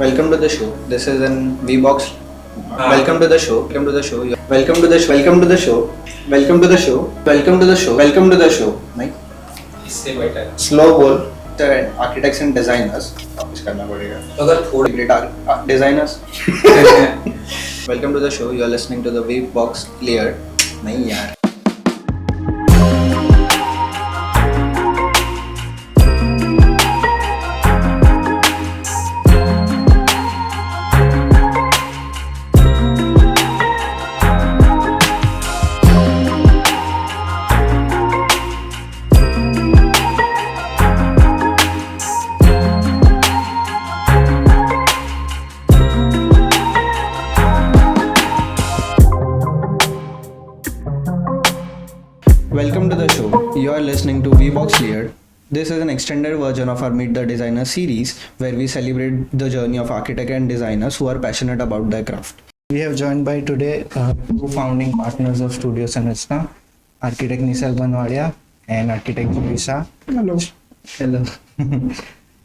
Welcome to the show. This is an VBox. Welcome to the show. Welcome to the show. Welcome to the show. Welcome to the show. Welcome to the show. Welcome to the show. Welcome to the show. Mike. इससे better है। Slow बोल. Architects and designers. वापस करना पड़ेगा. अगर थोड़ी Great designers. Welcome to the show. You are listening to the VBox Layered. नहीं यार. Welcome to the show. You are listening to VBox Layered. This is an extended version of our Meet the Designer series where we celebrate the journey of architects and designers who are passionate about their craft. We have joined by today two founding partners of Studio Sanrachna, architect Nisal Banwadia and architect Jisha. Hello. Hello.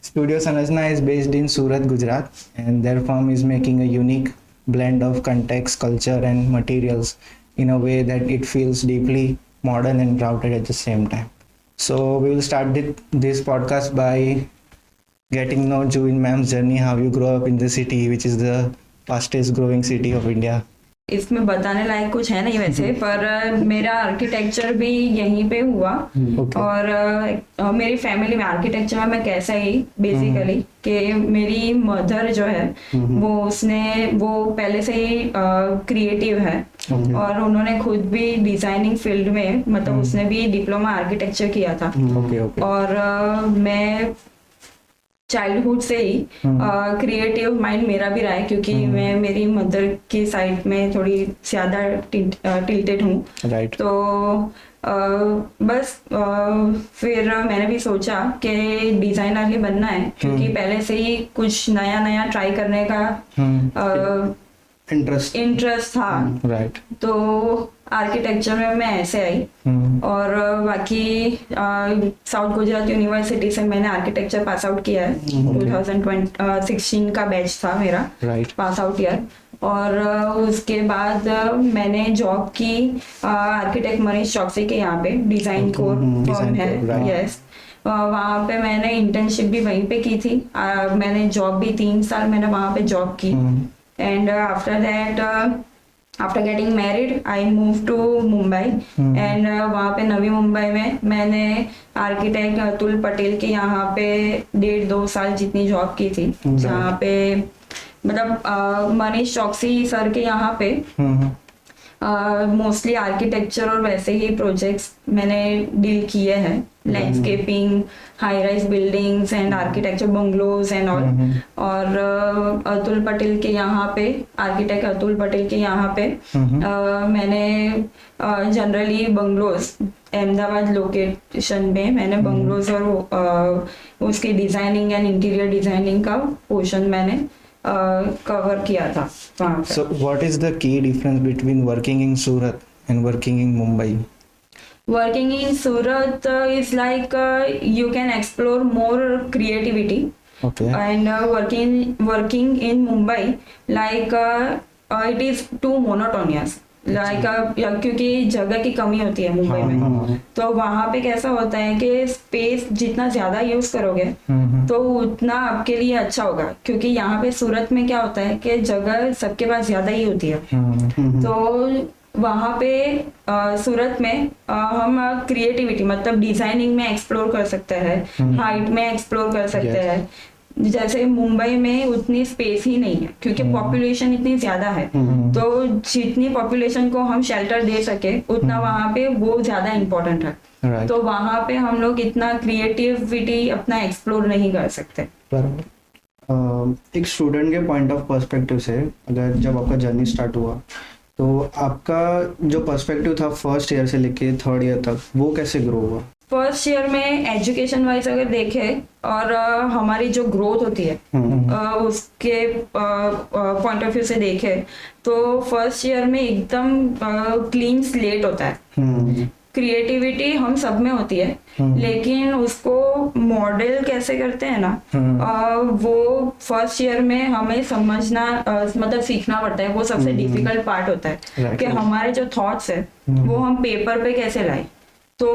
Studio Sanrachna is based in Surat, Gujarat, and their firm is making a unique blend of context, culture, and materials in a way that it feels deeply modern and grounded at the same time. So we will start this podcast by getting to know Juvin ma'am's journey, how you grow up in the city, which is the fastest growing city of India. इसमें बताने लायक कुछ है नहीं वैसे, पर मेरा architecture भी यहीं पे हुआ। Okay. और मेरी फैमिली में आर्किटेक्चर में मैं कैसा ही बेसिकली कि मेरी मदर जो है वो पहले से ही क्रिएटिव है। Okay. और उन्होंने खुद भी डिजाइनिंग फील्ड में मतलब उसने भी डिप्लोमा आर्किटेक्चर किया था। Okay. और मैं चाइल्डहुड से ही क्रिएटिव माइंड मेरा भी रहा है, क्योंकि मैं मेरी मदर की साइड में थोड़ी ज्यादा टिल्टेड हूँ। Right. तो बस फिर मैंने भी सोचा कि डिजाइनर ही बनना है, क्योंकि पहले से ही कुछ नया नया ट्राई करने का इंटरेस्ट था। Right. तो आर्किटेक्चर में मैं ऐसे आई। और बाकी साउथ गुजरात यूनिवर्सिटी से मैंने आर्किटेक्चर पास आउट किया है। 2016 का बैच था मेरा Right. Pass out year. और उसके बाद मैंने जॉब की आर्किटेक्ट मनीष चौकसी के यहाँ पे डिजाइन कोर फर्म है। right. यस, वहाँ पे मैंने इंटर्नशिप भी वहीं पे की थी। मैंने जॉब भी 3 साल मैंने वहाँ पे जॉब की। And after that after getting married I move to Mumbai. And वहाँ पे नवी मुंबई में मैंने आर्किटेक्ट अतुल पटेल के यहाँ पे 1.5-2 साल जितनी जॉब की थी, जहाँ पे मतलब मनीष चौकसी सर के यहाँ पे मोस्टली आर्किटेक्चर और वैसे ही प्रोजेक्ट्स मैंने डील किए हैं, landscaping, high rise buildings and architecture bungalows and all. और अतुल पटेल के यहाँ पे आर्किटेक्ट अतुल पटेल के यहाँ पे मैंने जनरली बंगलोज अहमदाबाद लोकेशन में मैंने बंगलोज और उसकी डिजाइनिंग एंड इंटीरियर डिजाइनिंग का पोर्शन मैंने कवर किया था वहाँ पे। So what is the key difference between working in Surat and working in Mumbai? Working in Surat is like you can explore more creativity. Okay. And working in Mumbai like it is too monotonous. क्योंकि जगह की कमी होती है मुंबई में, तो वहाँ पे कैसा होता है कि स्पेस जितना ज्यादा यूज करोगे तो उतना आपके लिए अच्छा होगा। क्योंकि यहाँ पे सूरत में क्या होता है कि जगह सबके पास ज्यादा ही होती है। तो वहाँ पे सूरत में हम क्रिएटिविटी मतलब डिजाइनिंग में एक्सप्लोर कर सकते हैं, हाइट में एक्सप्लोर कर सकते हैं। जैसे मुंबई में उतनी स्पेस ही नहीं है, क्योंकि पॉपुलेशन इतनी ज्यादा है। तो जितनी पॉपुलेशन को हम शेल्टर दे सके उतना वहाँ पे वो ज्यादा इम्पोर्टेंट है। Right. तो वहाँ पे हम लोग इतना क्रिएटिविटी अपना एक्सप्लोर नहीं कर सकते। एक स्टूडेंट के पॉइंट ऑफ पर्सपेक्टिव से अगर जब आपका जर्नी स्टार्ट हुआ तो आपका जो पर्सपेक्टिव था फर्स्ट ईयर से लेके 3rd ईयर तक वो कैसे ग्रो हुआ? फर्स्ट ईयर में एजुकेशन वाइज अगर देखे और हमारी जो ग्रोथ होती है उसके पॉइंट ऑफ व्यू से देखे तो फर्स्ट ईयर में एकदम क्लीन स्लेट होता है। क्रिएटिविटी हम सब में होती है, लेकिन उसको मॉडल कैसे करते हैं ना, वो फर्स्ट ईयर में हमें समझना मतलब सीखना पड़ता है। वो सबसे डिफिकल्ट पार्ट होता है कि हमारे जो थॉट्स है वो हम पेपर पे कैसे लाए। तो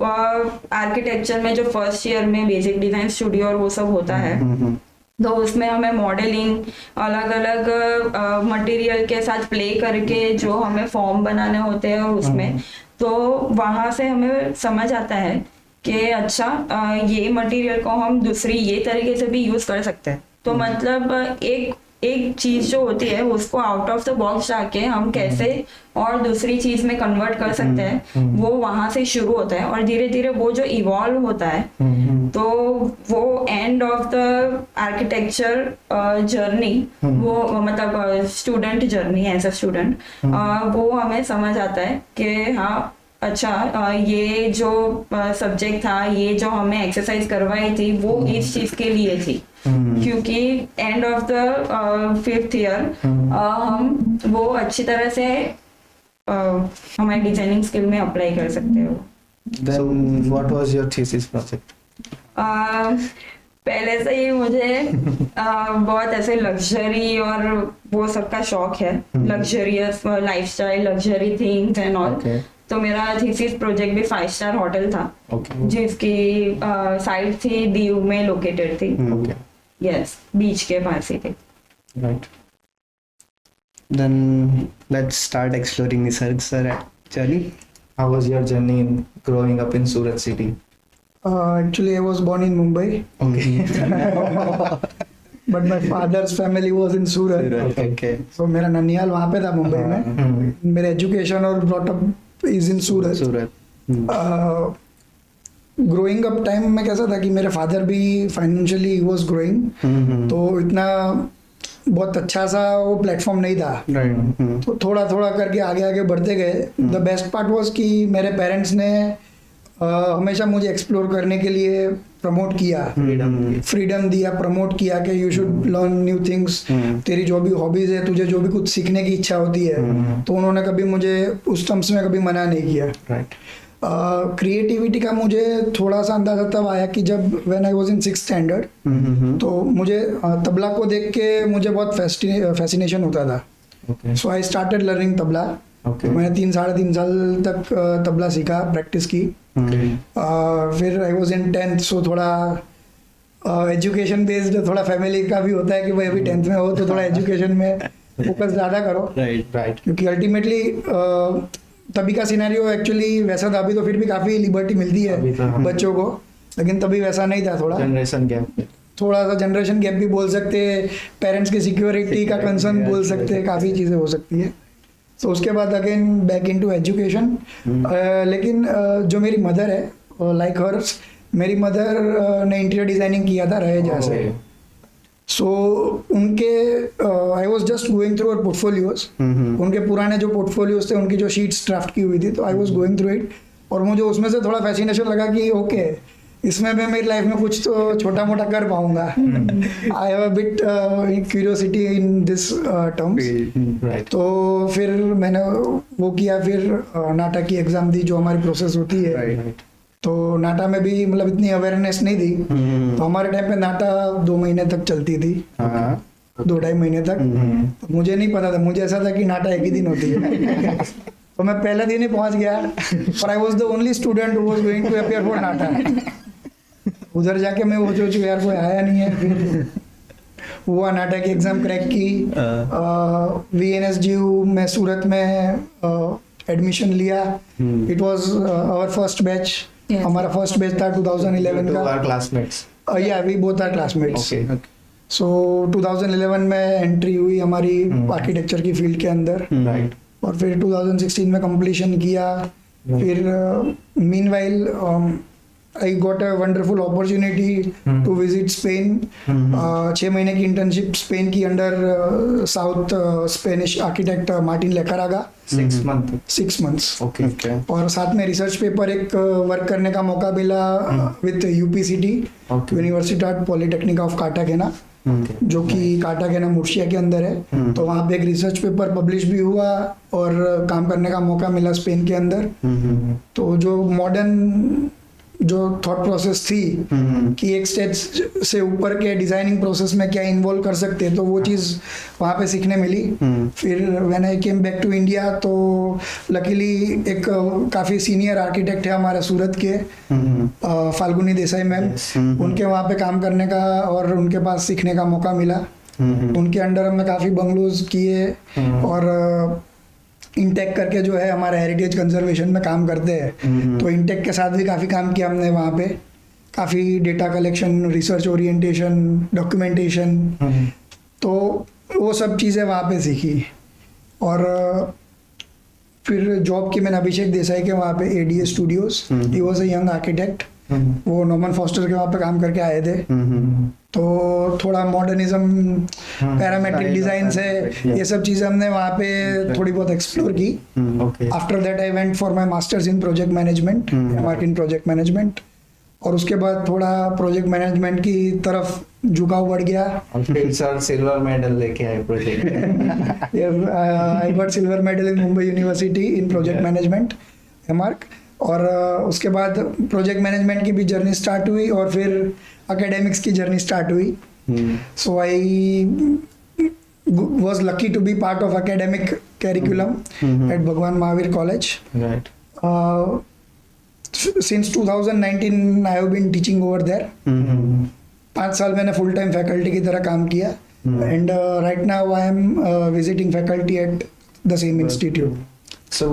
आर्किटेक्चर में जो फर्स्ट ईयर में बेसिक डिजाइन स्टूडियो और वो सब होता है, तो उसमें हमें मॉडलिंग अलग अलग मटेरियल के साथ प्ले करके जो हमें फॉर्म बनाने होते हैं, और उसमें तो वहाँ से हमें समझ आता है कि अच्छा ये मटेरियल को हम दूसरी ये तरीके से भी यूज कर सकते हैं। तो मतलब एक चीज जो होती है उसको आउट ऑफ द बॉक्स जाके हम कैसे और दूसरी चीज में कन्वर्ट कर सकते हैं, वो वहां से शुरू होता है। और धीरे धीरे वो जो इवॉल्व होता है, तो वो end of the architecture journey, वो मतलब student journey as a student, वो हमें समझ आता है कि हाँ अच्छा ये जो सब्जेक्ट था, ये जो हमें एक्सरसाइज करवाई थी वो इस चीज के लिए थी, क्योंकि and of the 5th year हम वो अच्छी तरह से हमारी डिजाइनिंग स्किल में अप्लाई कर सकते हो। Then what was your thesis project? पहले से ही मुझे बहुत ऐसे लग्जरी और वो सबका शौक है, luxurious lifestyle, luxury things and all. तो मेरा थीसिस प्रोजेक्ट भी 5 स्टार होटल था, जिसकी साइट थी दीव में लोकेटेड थी। यस, बीच के पास ही थी। Right. Then let's start exploring Nisarg sir actually. How was your journey in growing up in Surat city? Actually, I was born in Mumbai, Okay. but my father's family was in Surat. Okay. So मेरा ननियाल वहाँ पे था मुंबई में। मेरा education और brought up is in Surat. Surat. Growing up time में कैसा था कि मेरे फादर भी फाइनेंशियली वाज ग्रोइंग, तो इतना बहुत अच्छा सा वो प्लेटफॉर्म नहीं था। Right. तो थोड़ा थोड़ा करके आगे आगे बढ़ते गए। द बेस्ट पार्ट वाज कि मेरे पेरेंट्स ने हमेशा मुझे एक्सप्लोर करने के लिए प्रमोट किया, फ्रीडम दिया, प्रमोट किया कि you should learn new things. तेरी जो भी हॉबीज है, तुझे जो भी कुछ सीखने की इच्छा होती है, तो उन्होंने कभी मुझे उस टर्म्स में कभी मना नहीं किया। Right. क्रिएटिविटी का मुझे थोड़ा सा अंदाजा तब आया कि जब when I was in 6th standard, तो मुझे तबला को देख के मुझे बहुत फैसिनेशन होता था। सो आई स्टार्टेड लर्निंग तबला। मैंने 3-3.5 साल तक तबला सीखा, प्रैक्टिस की। फिर आई वाज इन 10th, सो थोड़ा एजुकेशन बेस्ड, थोड़ा फैमिली का भी होता है कि भाई अभी 10th में हो तो थोड़ा एजुकेशन में फोकस ज़्यादा करो। Right. क्योंकि अल्टीमेटली तभी का सिनेरियो एक्चुअली वैसा था। अभी तो फिर भी काफ़ी लिबर्टी मिलती है बच्चों को, लेकिन तभी वैसा नहीं था। थोड़ा सा जनरेशन गैप भी बोल सकते हैं, पेरेंट्स की सिक्योरिटी का कंसर्न बोल सकते हैं, काफ़ी चीज़ें हो सकती है। तो उसके बाद अगेन बैक इनटू एजुकेशन। लेकिन जो मेरी मदर है, लाइक हर्स, मेरी मदर ने इंटीरियर डिजाइनिंग किया था रहेजा से। सो उनके I was just going through और पोर्टफोलियोज, उनके पुराने जो पोर्टफोलियोज थे, उनकी जो शीट्स ड्राफ्ट की हुई थी, तो I was going through it, और मुझे उसमें से थोड़ा फैसिनेशन लगा कि ओके, इसमें मैं मेरी लाइफ में कुछ तो छोटा मोटा कर पाऊंगा। I have a bit curiosity in this terms. तो फिर मैंने वो किया, फिर नाटा की एग्जाम दी, जो हमारी प्रोसेस होती है। तो नाटा में भी मतलब इतनी अवेयरनेस नहीं थी, तो हमारे टाइम पे नाटा 2 महीने तक चलती थी, 2-2.5 महीने तक। तो मुझे नहीं पता था, मुझे ऐसा था कि नाटा एक ही दिन होती है। तो मैं पहले दिन ही पहुंच गया, और I was the only student who was going to appear for NATA. उधर जाके मैं वो सोचू यार कोई आया नहीं है, फिर हुआ, नाटा की एग्जाम क्रैक की। VNSGU में सूरत में एडमिशन लिया। It was our first batch, हमारा फर्स्ट बैच था 2011 का। Classmates? Yeah we both are classmates. So 2011 में एंट्री हुई हमारी आर्किटेक्चर की फील्ड के अंदर, और फिर 2016 में कंप्लीशन किया। फिर meanwhile I got a wonderful opportunity to visit Spain. 6 महीने की इंटर्नशिप स्पेन की under south Spanish architect Martin Lejarraga. 6 months. और साथ में रिसर्च पेपर एक वर्क करने का मौका मिला with UPCT, university polytechnic of Cartagena. जो कि कार्टागेना मुर्शिया के अंदर है। तो वहाँ पे एक रिसर्च पेपर पब्लिश भी हुआ और काम करने का मौका मिला स्पेन के अंदर। तो जो मॉडर्न जो थॉट प्रोसेस थी कि एक स्टेज से ऊपर के डिजाइनिंग प्रोसेस में क्या इन्वॉल्व कर सकते हैं, तो वो चीज़ वहाँ पे सीखने मिली। फिर when I came back to India तो लकीली एक काफ़ी सीनियर आर्किटेक्ट है हमारे सूरत के, फाल्गुनी देसाई मैम, उनके वहाँ पे काम करने का और उनके पास सीखने का मौका मिला। उनके अंडर हमने काफ़ी बंगलोज किए और इंटेक करके जो है हमारा हेरिटेज कंजर्वेशन में काम करते हैं, तो इंटेक के साथ भी काफ़ी काम किया हमने वहाँ पे। काफ़ी data collection, research orientation, documentation, तो वो सब चीज़ें वहाँ पे सीखी। और फिर जॉब की मैंने अभिषेक देसाई के वहाँ पे ADA studios, he was a young architect, वो नॉर्मन फॉस्टर के वहाँ पे काम करके आए थे। तो थोड़ा मॉडर्निज्म, पैरामेट्रिक डिजाइन से ये सब चीज़ें हमने वहाँ पे थोड़ी बहुत एक्सप्लोर की। After that I went for my masters in project management, MArch in project management, और उसके बाद थोड़ा प्रोजेक्ट मैनेजमेंट की तरफ झुकाव बढ़ गया। और फिर सर सिल्वर मेडल लेके आए project. I got silver medal in Mumbai university in project management, MArch। और उसके बाद प्रोजेक्ट मैनेजमेंट की भी जर्नी स्टार्ट हुई और फिर एकेडमिक्स की जर्नी स्टार्ट हुई। सो आई was lucky to be part of academic curriculum at Bhagwan Mahavir College. Right. Since 2019 I have been teaching over there. 5 साल मैंने फुल टाइम फैकल्टी की तरह काम किया and right now I am visiting faculty at the same institute. So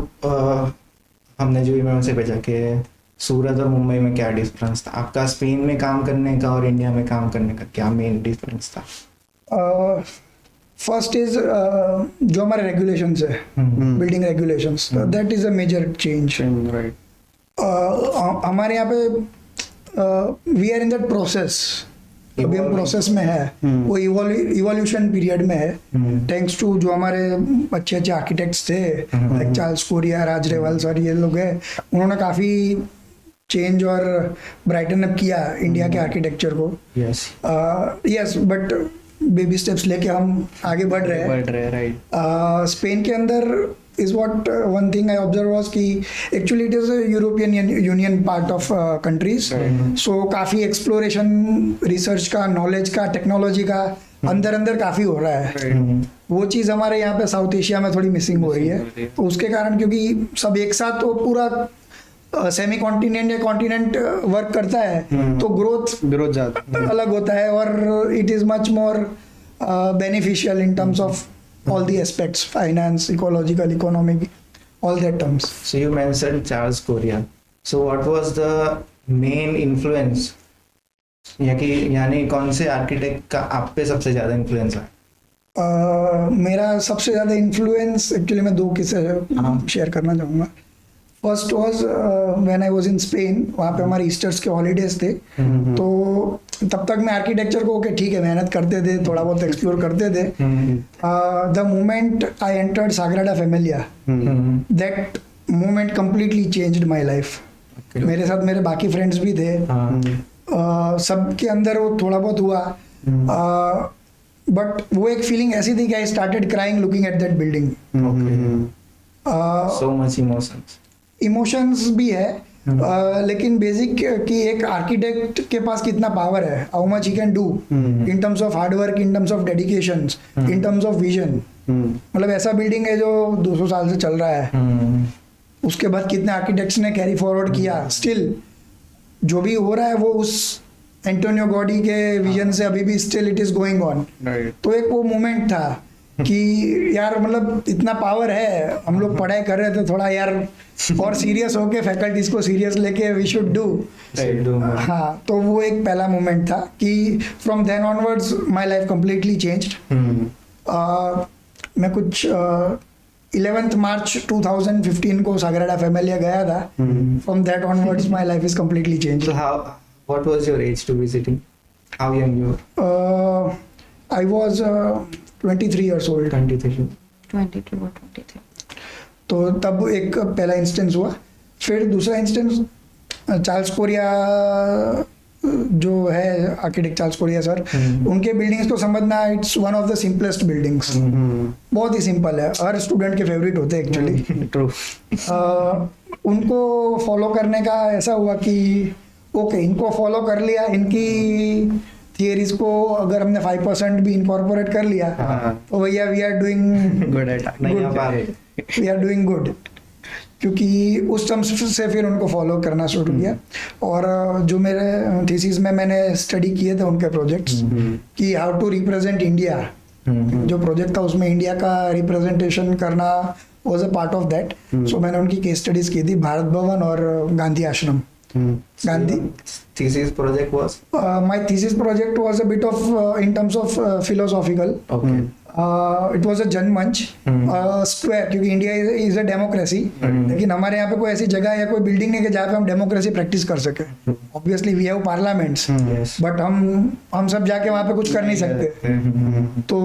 हमने जो email से भेजा कि सूरत और मुंबई में क्या डिफरेंस था आपका, स्पेन में काम करने का और इंडिया में काम करने का क्या मेन डिफरेंस था? फर्स्ट इज जो हमारे रेगुलेशंस है, building regulations, that is a major change. हमारे यहाँ पे we are in that process, अभी हम प्रोसेस में है, वो इवोल्यूशन पीरियड में है, थैंक्स टू जो हमारे अच्छे अच्छे आर्किटेक्ट्स थे लाइक चार्ल्स कोरिया, राज रेवाल्स और ये लोग हैं, उन्होंने काफ़ी चेंज और ब्राइटन अप किया इंडिया के आर्किटेक्चर को। यस, बट बेबी स्टेप्स लेके हम आगे बढ़ रहे हैं। राइट। स्पेन के अंदर is what one thing I observed was कि actually it is a European Union part of countries, so काफ़ी exploration, research का, knowledge का, technology का अंदर काफ़ी हो रहा है। वो चीज़ हमारे यहाँ पे साउथ एशिया में थोड़ी मिसिंग हो रही है, तो उसके कारण क्योंकि सब एक साथ तो पूरा सेमी कॉन्टिनेंट या कॉन्टिनेंट वर्क करता है, तो ग्रोथ ज़्यादा अलग होता है और it is much more beneficial in terms of all the aspects, finance, ecological, economic, all that terms. So you mentioned Charles Korea. So what was the main influence? यानी कौन से आर्किटेक्ट का आप पे सबसे ज़्यादा इन्फ्लुएंस है? मेरा सबसे ज़्यादा इन्फ्लुएंस एक्चुअली मैं 2 किस्से शेयर करना चाहूँगा। First was when I was in Spain, वहाँ पे हमारे ईस्टर्स के हॉलीडेज थे, तो तब तक मैं आर्किटेक्चर को ओके ठीक है मेहनत करते थे, थोड़ा बहुत एक्सप्लोर करते थे। The moment I entered Sagrada Familia, that moment completely changed my life. मेरे साथ मेरे बाकी फ्रेंड्स भी थे, सबके अंदर वो थोड़ा बहुत हुआ, बट वो एक फीलिंग ऐसी थी कि I started crying looking at that building. So much emotions भी है, लेकिन बेसिक कि एक आर्किटेक्ट के पास कितना पावर है, how much he can do in terms of hard work, in terms of dedication, in terms of vision. मतलब ऐसा बिल्डिंग है जो 200 साल से चल रहा है, उसके बाद कितने आर्किटेक्ट्स ने कैरी फॉरवर्ड किया, स्टिल जो भी हो रहा है वो उस एंटोनियो गॉडी के विजन से अभी भी still it is going on. तो एक वो मोमेंट था कि यार मतलब इतना पावर है, हम लोग पढ़ाई कर रहे थे, थोड़ा यार और सीरियस होके फैकल्टीज को सीरियस लेके वी शुड डू। हाँ, तो वो एक पहला मोमेंट था कि from then onwards my life completely changed. मैं कुछ 11th March 2015 को साग्राडा फैमिलिया गया था, from that onwards my life is completely changed. What was your age to visiting? How young you were? I was 23 years old. 23. 22 or 23. तो तब एक पहला instance हुआ। फिर दूसरा इंस्टेंस चार्ल्स कोरिया जो है आर्किटेक्ट चार्ल्स कोरिया सर, उनके बिल्डिंग्स को समझना, it's one of the simplest buildings. बहुत ही सिंपल है, हर स्टूडेंट के फेवरेट होते हैं एक्चुअली। ट्रू। उनको फॉलो करने का ऐसा हुआ कि ओके, इनको फॉलो कर लिया, इनकी थियरीज को अगर हमने 5% भी इनकॉर्पोरेट कर लिया तो भैया we are doing good at we are doing good. क्योंकि उस टर्म्स से फिर उनको फॉलो करना शुरू किया। और जो मेरे थीसिस में मैंने स्टडी किए थे उनके प्रोजेक्ट्स कि हाउ टू रिप्रेजेंट इंडिया, जो प्रोजेक्ट था उसमें इंडिया का रिप्रेजेंटेशन करना was a part of that. So मैंने उनकी केस स्टडीज की थी, भारत भवन और गांधी आश्रम। Gandhi. Thesis project was? My thesis project was a bit of in terms of philosophical. Okay. It was a Janmanch square, क्योंकि इंडिया इज अ डेमोक्रेसी, लेकिन हमारे यहाँ पे कोई ऐसी जगह या कोई बिल्डिंग नहीं है जहाँ पे हम डेमोक्रेसी प्रैक्टिस कर सके। Obviously we have parliaments, but हम सब जाके वहाँ पे कुछ कर नहीं सकते। तो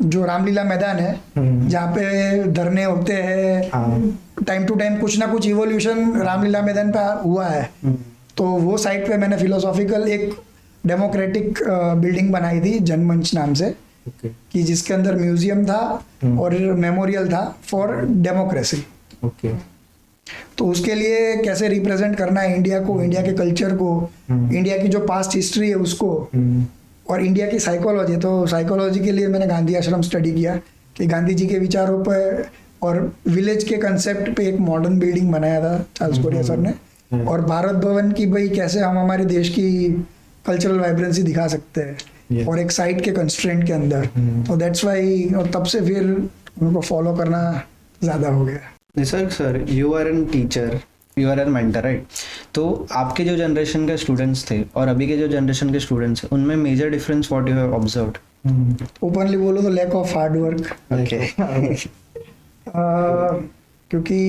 जो रामलीला मैदान है जहाँ पे धरने होते हैं, टाइम टू टाइम कुछ ना कुछ इवोल्यूशन रामलीला मैदान पे हुआ है। तो वो साइट पे मैंने फिलोसॉफिकल एक डेमोक्रेटिक बिल्डिंग बनाई थी जनमंच नाम से, कि जिसके अंदर म्यूजियम था और मेमोरियल था फॉर डेमोक्रेसी। तो उसके लिए कैसे रिप्रेजेंट करना है इंडिया को, इंडिया के कल्चर को, इंडिया की जो पास्ट हिस्ट्री है उसको, और इंडिया की साइकोलॉजी। तो साइकोलॉजी के लिए मैंने गांधी आश्रम स्टडी किया कि गांधी जी के विचारों पर और विलेज के कंसेप्ट पे एक मॉडर्न बिल्डिंग बनाया था चार्ल्स कोरिया सर ने, और भारत भवन की भाई कैसे हम हमारे देश की कल्चरल वाइब्रेंसी दिखा सकते हैं और एक साइट के कंस्ट्रेंट के अंदर। तो दैट्स वाई, और तब से फिर उनको फॉलो करना ज़्यादा हो गया। Nisarg sir, you are an teacher, you are an mentor, right? तो आपके जो जनरेशन के स्टूडेंट्स थे और अभी के जो जनरेशन के स्टूडेंट्स हैं, उनमें major difference what you have observed? Openly बोलो तो लैक ऑफ हार्ड वर्क। क्योंकि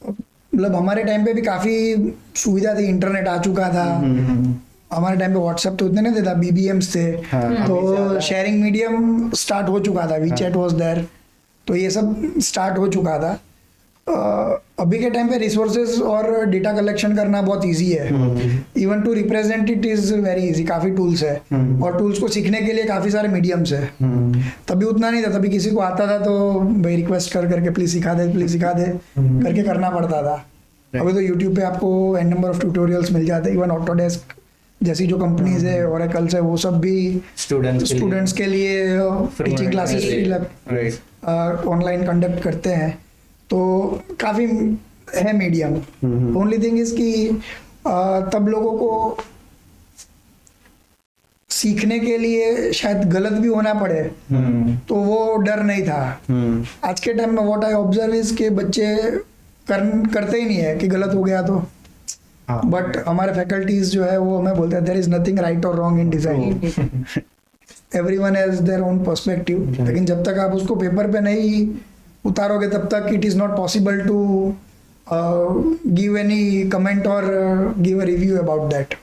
मतलब हमारे टाइम पे भी काफ़ी सुविधा थी, इंटरनेट आ चुका था। हमारे टाइम पे व्हाट्सएप तो उतने नहीं थे, BBMs थे। तो शेयरिंग मीडियम स्टार्ट हो चुका था, वीचैट वाज देयर, तो ये सब स्टार्ट हो चुका था। अभी के टाइम पे रिसोर्सेज और डेटा कलेक्शन करना बहुत इजी है, even to represent it is very easy. काफ़ी टूल्स है और टूल्स को सीखने के लिए काफ़ी सारे मीडियम्स है। तभी उतना नहीं था, तभी किसी को आता था तो भाई रिक्वेस्ट कर करके प्लीज सिखा दे करके करना पड़ता था। अभी तो यूट्यूब पे आपको एन नंबर ऑफ ट्यूटोरियल्स मिल जाते हैं। इवन ऑटोडेस्क जैसी जो कंपनीज है, ओरेकल्स है, वो सब भी स्टूडेंट्स के लिए टीचिंग क्लासेस ऑनलाइन कंडक्ट करते हैं। तो काफ़ी है मीडियम। ओनली थिंग इज कि तब लोगों को सीखने के लिए शायद गलत भी होना पड़े, तो वो डर नहीं था। आज के टाइम में व्हाट आई ऑब्जर्व इज कि बच्चे करते ही नहीं है कि गलत हो गया तो। बट हमारे फैकल्टीज जो है वो हमें बोलते हैं देयर इज नथिंग राइट और wrong in design, everyone has their own perspective. लेकिन जब तक आप उसको पेपर पे नहीं उतारोगे तब तक it is not possible to give any comment or give a review about that.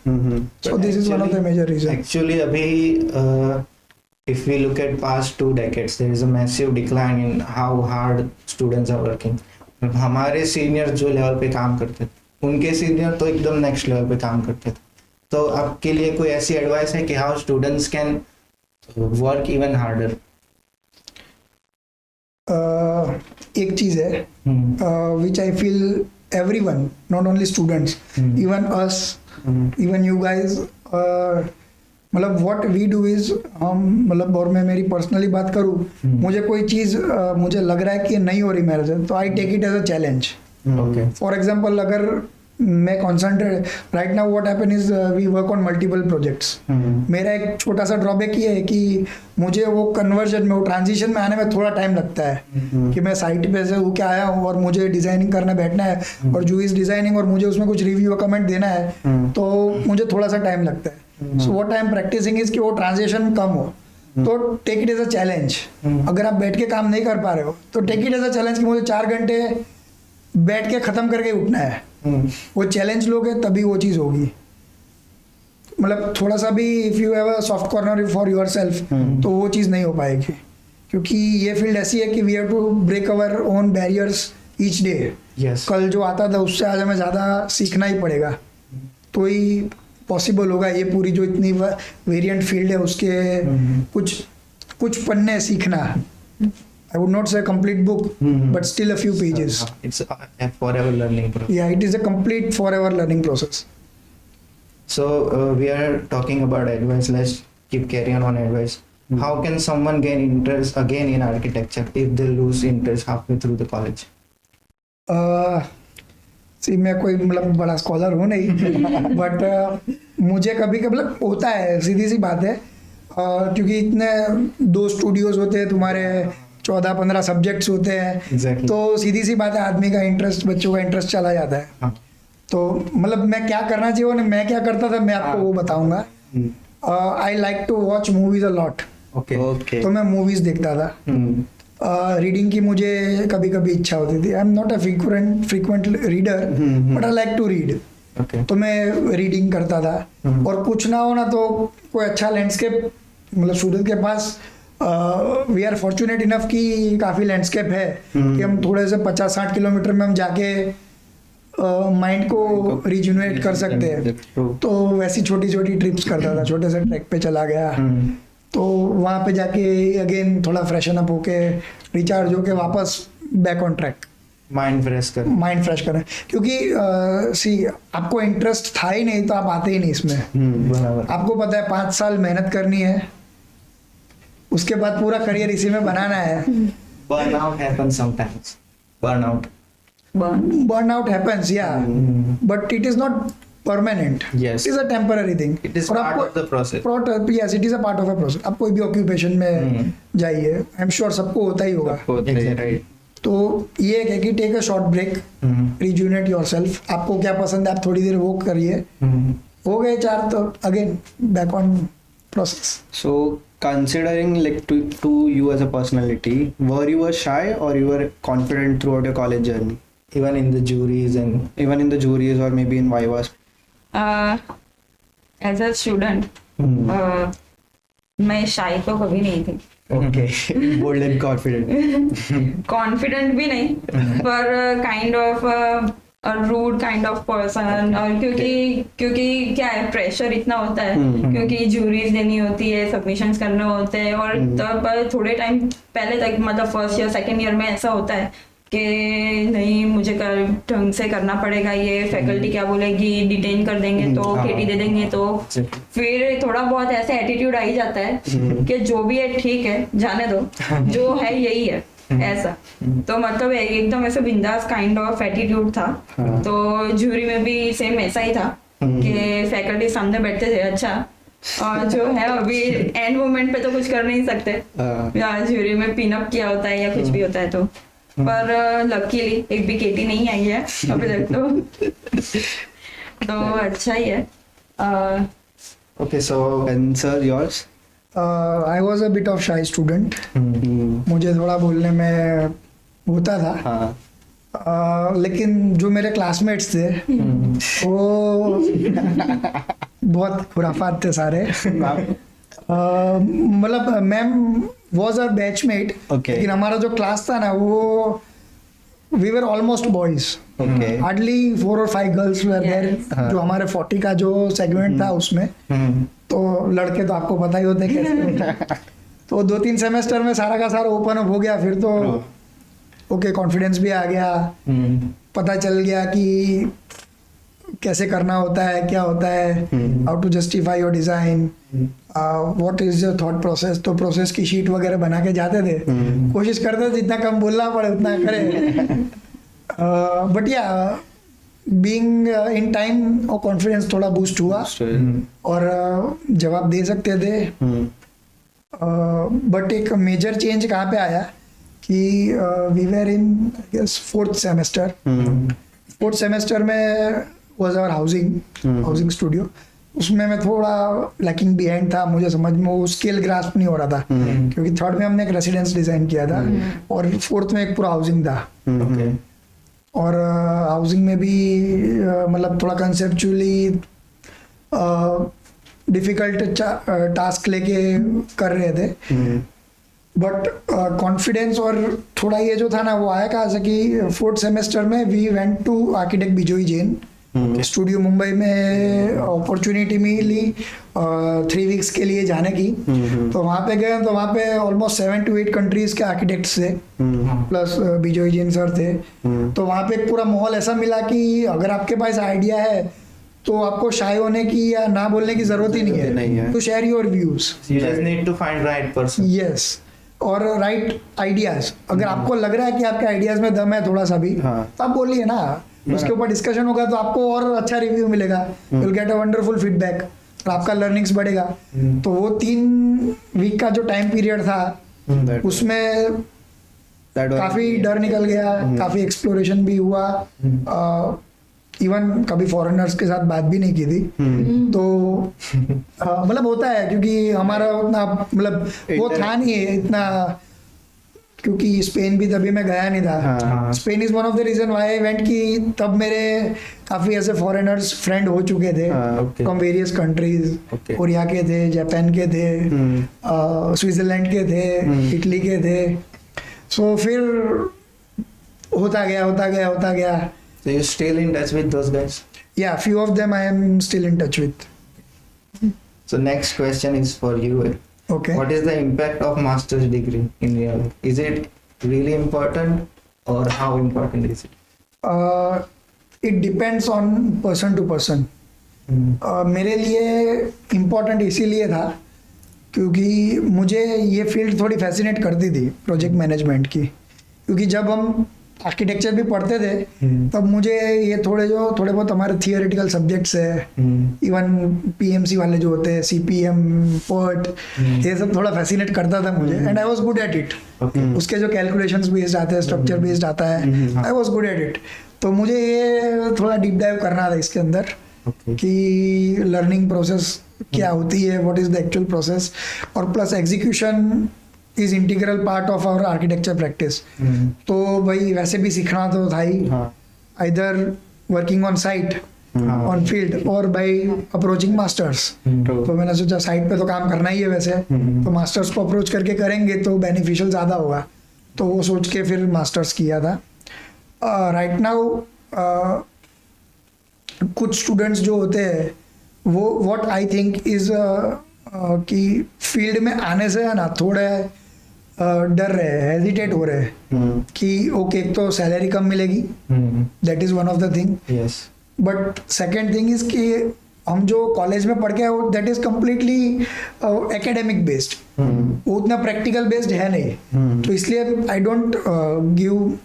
So this is one of the major reasons. Actually, abhi if we look at past 2 decades, there is a massive decline in how hard students are working. हमारे senior जो level पे काम करते थे, उनके senior तो एकदम next level पे काम करते थे। तो आपके लिए कोई ऐसी एडवाइस है कि how students can work even harder? एक चीज है which I feel everyone, not only students, even us, even you guys, मतलब what we do is हम मतलब, और मैं मेरी पर्सनली बात करूँ, मुझे कोई चीज़ मुझे लग रहा है कि नहीं हो रही मेरे से, तो I take it as a challenge. For example, अगर मैं concentrate right now what happen is we work on multiple projects. मेरा एक छोटा सा ड्रॉबैक ये है कि मुझे वो कन्वर्जन में, वो ट्रांजिशन में आने में थोड़ा टाइम लगता है कि मैं साइट पे से होके आया हूँ और मुझे डिजाइनिंग करने बैठना है और जो इज डिजाइनिंग और मुझे उसमें कुछ रिव्यू कमेंट देना है, तो मुझे थोड़ा सा टाइम लगता है। So what I am practicing is कि वो ट्रांजिशन कम हो, तो take it as a challenge. अगर आप बैठ के काम नहीं कर पा रहे हो तो take it as a challenge कि मुझे 4 घंटे बैठ के खत्म करके उठना है। वो चैलेंज लोगे तभी वो चीज़ होगी। मतलब थोड़ा सा भी if you have a soft corner for your self, तो वो चीज़ नहीं हो पाएगी, क्योंकि ये फील्ड ऐसी है कि we have to break our own barriers each day. कल जो आता था उससे आज हमें ज़्यादा सीखना ही पड़ेगा। तो ही पॉसिबल होगा ये पूरी जो इतनी वेरिएंट फील्ड है उसके कुछ पन्ने सीखना. I would not say a complete book, but still a few pages. It's a forever learning process. Yeah, it is a complete forever learning process. So we are talking about advice. Let's keep carrying on advice. How can someone gain interest again in architecture if they lose interest halfway through the college? सी मैं कोई मतलब बड़ा scholar हूँ नहीं but मुझे कभी कभी मतलब होता है, सीधी सी बात है. क्योंकि इतने 2 स्टूडियोज होते हैं, तुम्हारे 14-15 सब्जेक्ट्स होते हैं. Exactly. तो सीधी सी बात है, आदमी का इंटरेस्ट, बच्चों का इंटरेस्ट चला जाता है. हाँ. तो मतलब मैं क्या करना चाहिए और मैं क्या करता था मैं आपको वो बताऊंगा. I like to watch movies a lot. Okay. तो मैं मूवीज देखता था. रीडिंग की मुझे कभी कभी इच्छा होती थी. I am not a frequent reader but I like to read. Okay. तो मैं रीडिंग करता था. और कुछ ना हो ना तो कोई अच्छा लैंडस्केप, मतलब सूरत के पास वी आर फॉर्चुनेट इनफ कि काफ़ी लैंडस्केप है कि हम थोड़े से 50-60 किलोमीटर में हम जाके माइंड को रिजुनेट कर सकते हैं. तो वैसी छोटी छोटी ट्रिप्स करता था, छोटे से ट्रैक पे चला गया. तो वहाँ पे जाके अगेन थोड़ा फ्रेशन अप होके रिचार्ज होके वापस back on track, mind fresh करें. क्योंकि सी आपको इंटरेस्ट था ही नहीं तो आप आते ही नहीं इसमें. बराबर. आपको पता है 5 साल मेहनत करनी है, उसके बाद पूरा करियर इसी में बनाना है. Burnout happens sometimes. Burnout. Burnout happens, yeah, but it is not permanent. Yes. It is a temporary thing. It is और part आपको- of the process. Yes, it is a part of a process. आप कोई भी occupation में जाइए, I am sure सबको होता ही होगा. Exactly. तो ये है कि take a short break, rejuvenate yourself. आपको क्या पसंद है आप थोड़ी देर वो करिए. हो गए 4 तो again back on process. So, considering like to you as a personality, were you a shy or you were confident throughout your college journey, Even in the juries and even in the juries or maybe in vivas? As a student मैं shy तो कभी नहीं थी. okay, bold and confident. Confident भी नहीं पर kind of rude kind of person. और क्योंकि क्या है, प्रेशर इतना होता है क्योंकि जूरीज देनी होती है, सबमिशंस करने होते हैं. और तब थोड़े टाइम पहले तक मतलब फर्स्ट ईयर सेकेंड ईयर में ऐसा होता है कि नहीं मुझे ढंग से करना पड़ेगा, ये फैकल्टी क्या बोलेगी, डिटेन कर देंगे तो केटी दे देंगे. तो फिर थोड़ा बहुत ऐसे एटीट्यूड आ ही जाता है कि जो भी है ठीक है, जाने दो, जो है यही है ऐसा. तो मतलब एकदम ऐसे बिंदास काइंड ऑफ एटीट्यूड था. तो जूरी में भी सेम ऐसा ही था कि फैकल्टी सामने बैठते थे, अच्छा और जो है अभी एंड मोमेंट पे तो कुछ कर नहीं सकते, या जूरी में पिन अप किया होता है या कुछ भी होता है. तो पर लकीली एक भी केटी नहीं आई है अभी तक. तो अच्छा ही है. Okay, so And sir, yours? I was a bit of शाई स्टूडेंट. मुझे थोड़ा बोलने में होता था. हाँ. लेकिन जो मेरे क्लासमेट्स थे वो बहुत खुराफात थे सारे. मतलब ma'am was a batchmate. Okay. लेकिन हमारा जो क्लास था ना वो we were almost boys. Okay. Hardly 4 और 5 गर्ल्स वर देयर. जो हमारे 40 का जो सेगमेंट था उसमें तो लड़के तो आपको पता ही होते हैं कैसे. तो 2-3 सेमेस्टर में सारा का सारा ओपन अप हो गया. फिर तो ओके कॉन्फिडेंस भी आ गया, पता चल गया कि कैसे करना होता है, क्या होता है, how to justify your design, what is your thought process. तो प्रोसेस की शीट वगैरह बना के जाते थे. कोशिश करते थे जितना कम बोलना पड़े उतना करें. बट या बीइंग इन टाइम और कॉन्फिडेंस थोड़ा बूस्ट हुआ और जवाब दे सकते थे. बट एक मेजर चेंज कहाँ पे आया कि we were in I guess 4th semester. 4th semester में वाज आवर हाउसिंग स्टूडियो. उसमें मैं थोड़ा लैकिंग बिहाइंड था. मुझे समझ में वो स्केल ग्रास्प नहीं हो रहा था क्योंकि 3rd में हमने एक रेसिडेंस डिजाइन किया था और 4th में एक पूरा हाउसिंग था. और हाउसिंग में भी मतलब थोड़ा कंसेप्चुअली डिफिकल्ट टास्क लेके कर रहे थे. बट कॉन्फिडेंस और थोड़ा ये जो था ना वो आया कहाँ से कि 4th सेमेस्टर में we went to architect Bijoy Jain studio Mumbai में अपॉर्चुनिटी मिली 3 वीक्स के लिए जाने की। तो वहाँ पे गए तो वहाँ पे ऑलमोस्ट 7 to 8 कंट्रीज के आर्किटेक्ट्स थे, प्लस बिजोय जैन सर थे। तो वहाँ पे एक पूरा माहौल ऐसा मिला कि अगर आपके पास आइडिया है तो आपको शाय होने की या ना बोलने की जरूरत ही नहीं है। तो share your views, You just need to find right person. Yes, और राइट आइडियाज। अगर आपको लग रहा है कि आपके आइडियाज में दम है थोड़ा सा भी, तो आप बोलिए ना, उसके ऊपर डिस्कशन होगा तो आपको और अच्छा रिव्यू मिलेगा, you will get a wonderful feedback और आपका लर्निंग्स बढ़ेगा। तो वो 3 वीक का जो टाइम पीरियड था उसमें काफी डर निकल गया, काफी एक्सप्लोरेशन भी हुआ, इवन कभी फॉरेनर्स के साथ बात भी नहीं की थी। तो मतलब होता है, क्योंकि हमारा उतना मतलब वो था नहीं है इतना, क्योंकि स्पेन भी तभी मैं गया नहीं था। Spain is one of the reason why I went, कि तब मेरे काफी ऐसे फॉरेनर्स फ्रेंड हो चुके थे फ्रॉम वेरियस कंट्रीज, कोरिया के थे, जापान के थे, स्विट्जरलैंड के थे, इटली के थे। सो फिर होता गया। So you still in touch with those guys? Yeah, few of them I am still in touch with. So next question is for you. Okay. What is the impact of master's degree in your life? Is it really important or how important is it? It depends on person to person. मेरे लिए important इसीलिए था क्योंकि मुझे ये field थोड़ी fascinate करती थी, प्रोजेक्ट मैनेजमेंट की। क्योंकि जब हम आर्किटेक्चर भी पढ़ते थे तब मुझे ये थोड़े बहुत हमारे थियोरेटिकल सब्जेक्ट्स है, इवन पीएमसी वाले जो होते हैं, सीपीएम, पर्ट, ये सब थोड़ा फैसिनेट करता था मुझे, and I was good at it. उसके जो कैलकुलेशंस बेस्ड आते हैं, स्ट्रक्चर बेस्ड आता है, I was good at it. तो मुझे ये थोड़ा डीप डाइव करना था इसके अंदर कि लर्निंग प्रोसेस क्या होती है, what is the actual process, और plus execution is integral part of our architecture practice. तो भाई वैसे भी सीखना तो था ही, either working on site, on field, और बाय अप्रोचिंग मास्टर्स। तो मैंने सोचा साइट पे तो काम करना ही है वैसे, तो मास्टर्स को अप्रोच करके करेंगे तो बेनिफिशियल ज़्यादा होगा। तो वो सोच के फिर मास्टर्स किया था। राइट नाउ कुछ स्टूडेंट्स जो होते हैं वो व्हाट आई थिंक इज कि फील्ड में आने से है ना थोड़े डर रहे, हेजिटेट हो रहे कि ओके, एक तो सैलरी कम मिलेगी, that is one of the thing, but second thing is कि हम जो कॉलेज में पढ़ के आए that is completely academic based, वो उतना प्रैक्टिकल बेस्ड है नहीं। तो इसलिए आई डोंट गिव,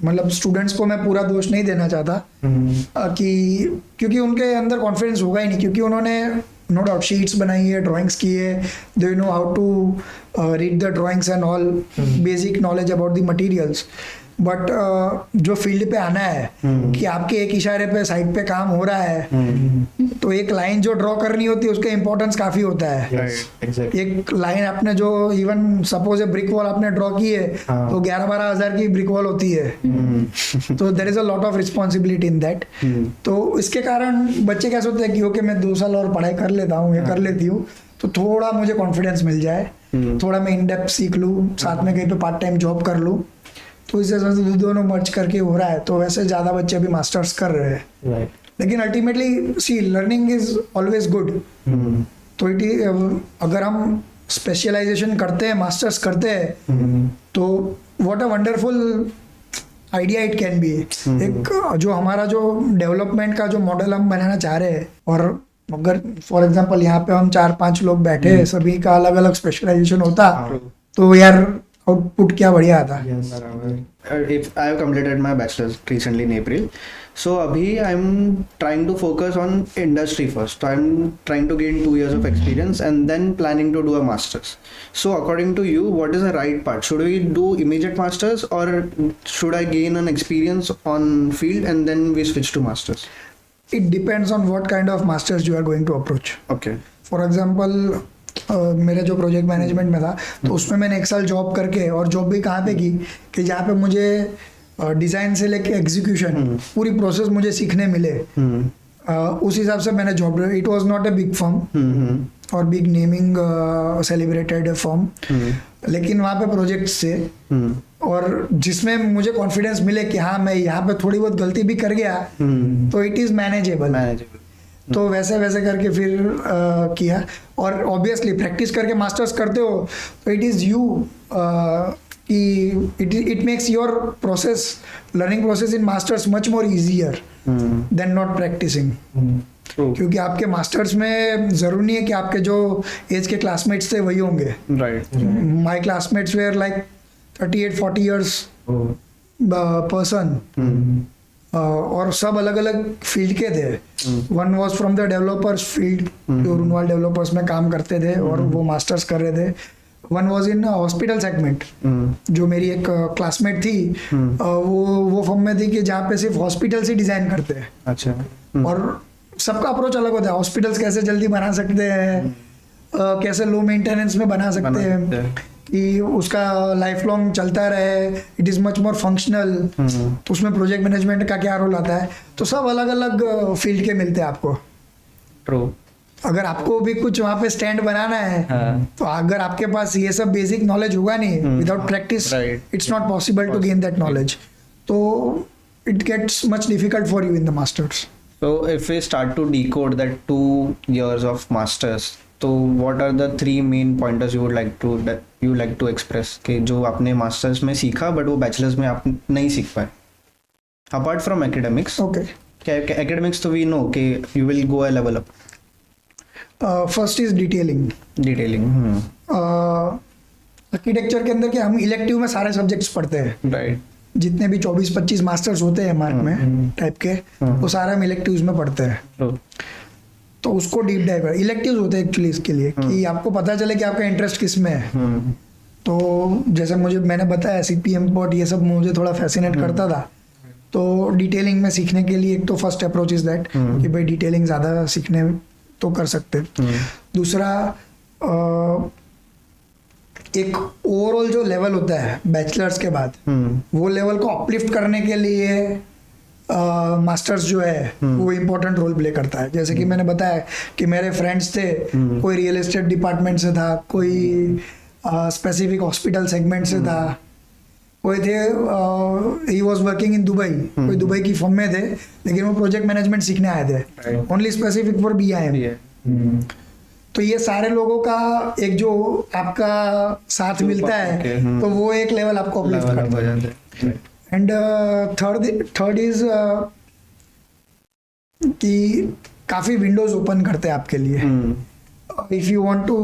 मतलब स्टूडेंट्स को मैं पूरा दोष नहीं देना चाहता कि क्योंकि उनके अंदर कॉन्फिडेंस होगा ही नहीं, क्योंकि उन्होंने नो डाउट शीट्स बनाई है, ड्राइंग्स की है, they know how to read the drawings and all, basic knowledge about the materials. But जो फील्ड पे आना है कि आपके एक इशारे पे साइड पे काम हो रहा है, तो एक लाइन जो ड्रॉ करनी होती है उसका इंपॉर्टेंस काफी होता है। एक लाइन आपने जो इवन सपोज ए ब्रिक वॉल आपने ड्रॉ की है तो 11-12 हज़ार की ब्रिक वॉल होती है, तो there is a lot of responsibility in that. तो इसके कारण बच्चे क्या सोचते हैं कि ओके मैं 2 साल और पढ़ाई कर लेता हूँ या कर लेती हूँ तो थोड़ा मुझे कॉन्फिडेंस मिल जाए, थोड़ा मैं इन डेप्थ सीख लूँ, साथ में कहीं पे पार्ट टाइम जॉब कर लूँ। तो इस वजह से दोनों मर्ज करके हो रहा है। तो वैसे ज़्यादा बच्चे अभी मास्टर्स कर रहे हैं, लेकिन ultimately see learning is always good. तो इट इज, अगर हम स्पेशलाइजेशन करते हैं, मास्टर्स करते हैं, तो what a wonderful idea it can be. एक जो हमारा जो डेवलपमेंट का जो मॉडल हम बनाना चाह रहे हैं, और अगर फॉर एग्जांपल यहाँ पे हम 4-5 लोग बैठे हैं, सभी का अलग अलग स्पेशलाइजेशन होता, तो यार आउटपुट क्या बढ़िया आता। If I have completed my bachelor's recently in April, so abhi I'm trying to focus on industry first. So I'm trying to gain 2 years of experience and then planning to do a master's. So according to you, what is the right part? Should we do immediate masters or should I gain an experience on field and then we switch to masters? It depends on what kind of masters you are going to approach. Okay. For example, मेरे जो project management में था तो उसमें मैंने 1 साल job करके, और जॉब भी कहाँ पे की कि जहाँ पे मुझे डिज़ाइन से लेके एग्जीक्यूशन पूरी प्रोसेस मुझे सीखने मिले, उस हिसाब से मैंने job. It was not a big firm और बिग नेमिंग सेलिब्रेटेड फर्म, लेकिन वहाँ पे प्रोजेक्ट्स थे और जिसमें मुझे कॉन्फिडेंस मिले कि हाँ मैं यहाँ पे थोड़ी बहुत गलती भी कर गया तो इट इज़ मैनेजेबल। तो वैसे वैसे करके फिर किया। और ऑब्वियसली प्रैक्टिस करके मास्टर्स करते हो तो इट इज़ यू कि it makes your process, learning process in masters much more easier than not practicing. क्योंकि आपके मास्टर्स में ज़रूरी नहीं है कि आपके जो एज के क्लासमेट्स थे वही होंगे। Right. My classmates were like 38-40 years person, और सब अलग अलग फील्ड के थे। One was from the developers field, जो रूनवाल डेवलपर्स में काम करते थे और वो मास्टर्स कर रहे थे। One was in hospital segment, जो मेरी एक क्लासमेट थी, वो फर्म में थी कि जहाँ पे सिर्फ हॉस्पिटल से डिजाइन करते हैं। अच्छा। और सबका अप्रोच अलग होता है। हॉस्पिटल्स कैसे जल्दी बना सकते हैं, कैसे लो मेंटेनेंस में बना सकते हैं कि उसका लाइफ लॉन्ग चलता रहे, it is much more functional. तो उसमें प्रोजेक्ट मैनेजमेंट का क्या रोल आता है, तो सब अलग अलग फील्ड के मिलते हैं आपको। ट्रू। अगर आपको भी कुछ वहाँ पे स्टैंड बनाना है, तो अगर आपके पास ये सब बेसिक नॉलेज होगा नहीं, without practice it's not possible to gain that knowledge. तो it gets much difficult for you in the masters. So if we start to decode that 2 years of masters, तो what are the 3 main pointers you would like to express कि जो आपने masters में सीखा but वो bachelors में आप नहीं सीख पाए, apart from academics? Okay, academics तो वी नो कि you will go a level up. First is detailing. Architecture के अंदर के हम इलेक्टिव में सारे सब्जेक्ट्स पढ़ते हैं। राइट। जितने भी 24-25 मास्टर्स होते हैं मार्क में टाइप के, वो सारा हम इलेक्टिव्स में पढ़ते हैं। तो उसको डीप डाइव कर, इलेक्टिव्स होते हैं एक्चुअली इसके लिए कि आपको पता चले कि आपका इंटरेस्ट किस में है। तो जैसे मैंने बताया CPM बॉट ये सब मुझे थोड़ा फैसिनेट करता था। तो डिटेलिंग में सीखने के लिए एक तो फर्स्ट अप्रोच इज दैट कि भाई डिटेलिंग ज़्यादा सीखने तो कर सकते हैं। दूसरा, एक ओवरऑल जो लेवल होता है बैचलर्स के बाद, वो लेवल को अपलिफ्ट करने के लिए मास्टर्स जो है वो इम्पोर्टेंट रोल प्ले करता है। जैसे कि मैंने बताया कि मेरे फ्रेंड्स थे, कोई रियल एस्टेट डिपार्टमेंट से था, कोई स्पेसिफिक हॉस्पिटल सेगमेंट से था, कोई थे he was working in Dubai, कोई दुबई की फर्म में थे, लेकिन वो प्रोजेक्ट मैनेजमेंट सीखने आए थे ओनली स्पेसिफिक फॉर BIM। तो ये सारे लोगों का एक जो आपका साथ मिलता है, तो वो एक लेवल आपको अपलिफ्ट करता है। एंड थर्ड इज कि काफ़ी विंडोज ओपन करते हैं आपके लिए। If you want to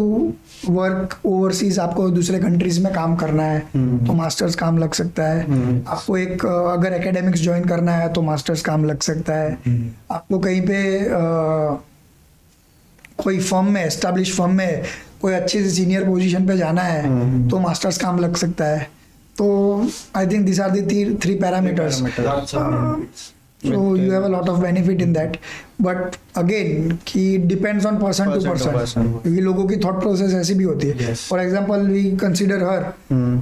work overseas, आपको दूसरे कंट्रीज में काम करना है तो मास्टर्स काम लग सकता है। आपको एक अगर एकेडमिक्स ज्वाइन करना है तो मास्टर्स काम लग सकता है। आपको कहीं पे कोई फर्म में, एस्टैब्लिश फर्म में कोई अच्छी सी सीनियर पोजीशन पे जाना है तो मास्टर्स काम लग सकता है। तो I think this are the 3 parameters. So you have a lot of benefit in that, but again कि depends on person to person, क्योंकि लोगों की thought process ऐसी भी होती है। For example, we consider her,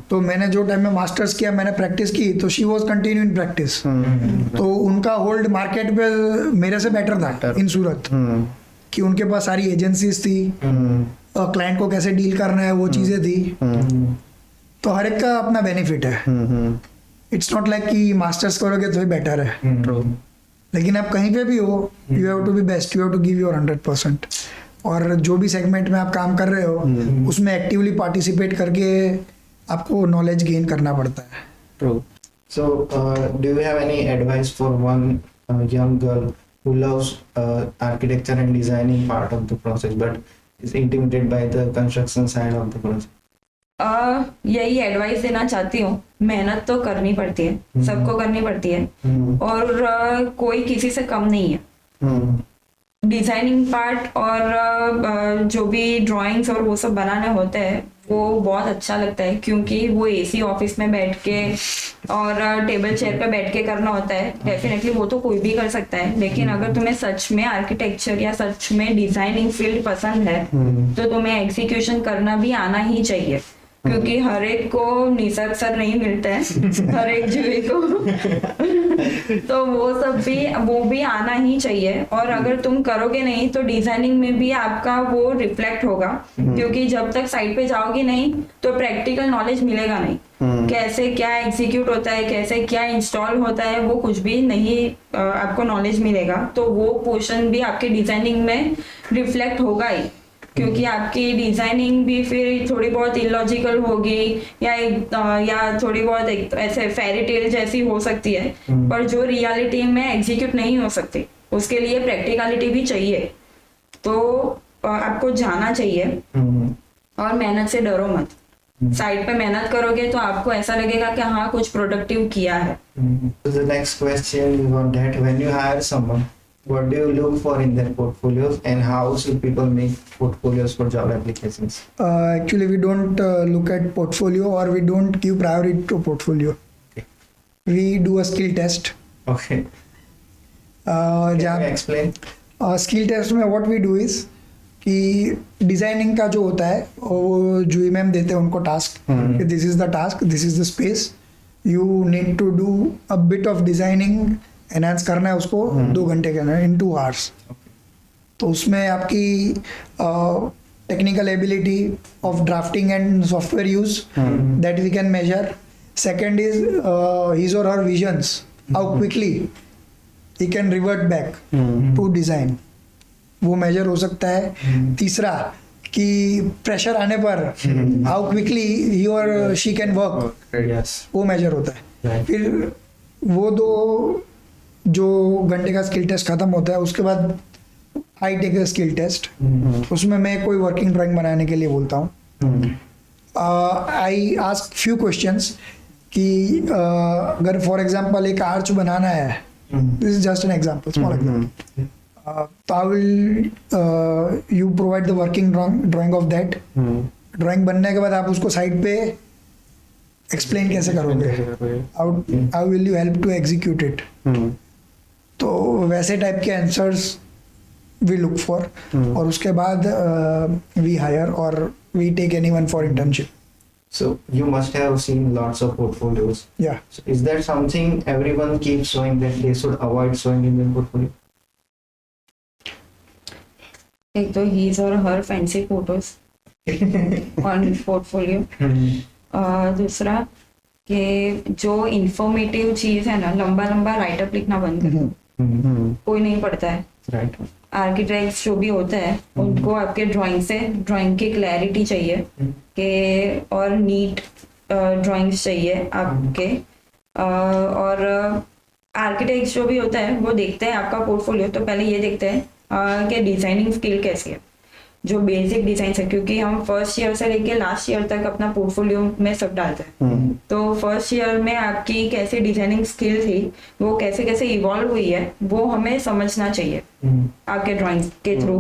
तो मैंने जो टाइम में मास्टर्स किया, मैंने प्रैक्टिस की, तो she was continuing practice, तो उनका होल्ड मार्केट पे मेरे से बेटर था इन सूरत, कि उनके पास सारी एजेंसीज थी, क्लाइंट को कैसे डील करना है वो चीज़ें थी। तो हर एक का अपना बेनिफिट है। इट्स नॉट लाइक कि मास्टर्स करोगे तो ही बेटर है, लेकिन आप कहीं पे भी हो, you have to be best, you have to give your 100%। और जो भी सेगमेंट में आप काम कर रहे हो उसमें एक्टिवली पार्टिसिपेट करके आपको नॉलेज गेन करना पड़ता है। True. So, do you have any advice for one young girl who loves architecture and designing part of the process but is intimidated by the construction side of the process? यही advice देना चाहती हूँ। मेहनत तो करनी पड़ती है, सबको करनी पड़ती है, और कोई किसी से कम नहीं है। डिजाइनिंग पार्ट और जो भी ड्राइंग्स और वो सब बनाने होते हैं वो बहुत अच्छा लगता है, क्योंकि वो AC ऑफिस में बैठ के और टेबल चेयर पे बैठ के करना होता है। डेफिनेटली वो तो कोई भी कर सकता है, लेकिन अगर तुम्हें सच में आर्किटेक्चर या सच में डिजाइनिंग फील्ड पसंद है तो तुम्हें एग्जीक्यूशन करना भी आना ही चाहिए। क्योंकि हर एक को निसर्ग सर नहीं मिलता है हर एक जीवी को तो वो भी आना ही चाहिए। और अगर तुम करोगे नहीं तो डिजाइनिंग में भी आपका वो रिफ्लेक्ट होगा, क्योंकि जब तक साइट पे जाओगे नहीं तो प्रैक्टिकल नॉलेज मिलेगा नहीं। कैसे क्या एग्जीक्यूट होता है, कैसे क्या इंस्टॉल होता है, वो कुछ भी नहीं आपको नॉलेज मिलेगा। तो वो पोर्शन भी आपके डिजाइनिंग में रिफ्लेक्ट होगा ही, क्योंकि आपकी डिजाइनिंग भी फिर थोड़ी बहुत इलॉजिकल होगी या थोड़ी बहुत ऐसे फेरी टेल जैसी हो सकती है, पर जो रियलिटी में एग्जीक्यूट नहीं हो सकती, उसके लिए प्रैक्टिकलिटी भी चाहिए। तो आपको जाना चाहिए और मेहनत से डरो मत। साइट पे मेहनत करोगे तो आपको ऐसा लगेगा कि हाँ कुछ प्रोडक्टिव किया है। So the next question we want that when you hire someone, what do you look for in their portfolios and how should people make portfolios for job applications? Actually, we don't look at portfolio or we don't give priority to portfolio. Okay. We do a skill test. Okay. Can Can you explain? Skill test में what we do is कि designing का जो होता है वो Jui ma'am देते हैं उनको टास्क कि this is the task, this is the space, you need to do a bit of designing, enhance करना है उसको 2 घंटे के अंदर इन 2 आवर्स। तो उसमें आपकी technical ability of drafting and software use that we can measure. Second is his or her visions, how quickly he can revert back to design, वो मेजर हो सकता है। तीसरा कि प्रेशर आने पर हाउ क्विकली ही और शी कैन वर्क, Yes. वो मेजर होता है। Right. फिर वो 2 जो घंटे का स्किल टेस्ट खत्म होता है उसके बाद I take a skill test. उसमें मैं कोई वर्किंग ड्राइंग बनाने के लिए बोलता हूँ। आई आस्क फ्यू क्वेश्चंस कि अगर फॉर एग्जांपल एक आर्च बनाना है, this is just an example, small example. So I will you provide the working drawing of that. Drawing बनने के बाद आप उसको साइड पे एक्सप्लेन कैसे करोगे, how will you help to execute it. तो वैसे टाइप के आंसर्स we look for और उसके बाद we hire or we take anyone for internship. So you must have seen lots of portfolios. Yeah. So is there something everyone keeps showing that they should avoid showing in their portfolio? एक तो his और हर fancy photos on portfolio. दूसरा कि जो informative चीज है ना, लंबा लंबा राइटअप लिखना बंद कर दो, कोई नहीं पढ़ता है। Right. आर्किटेक्ट्स जो भी होते हैं उनको आपके ड्राइंग की क्लैरिटी चाहिए कि और नीट ड्राइंग्स चाहिए आपके। और आर्किटेक्ट्स जो भी होता है वो देखते हैं आपका पोर्टफोलियो, तो पहले ये देखते हैं कि डिजाइनिंग स्किल कैसी है, जो बेसिक डिजाइन है, क्योंकि हम फर्स्ट ईयर से लेके लास्ट ईयर तक अपना पोर्टफोलियो में सब डालते हैं। तो फर्स्ट ईयर में आपकी कैसी डिजाइनिंग स्किल थी, वो कैसे कैसे इवॉल्व हुई है, वो हमें समझना चाहिए आपके ड्राइंग्स के थ्रू।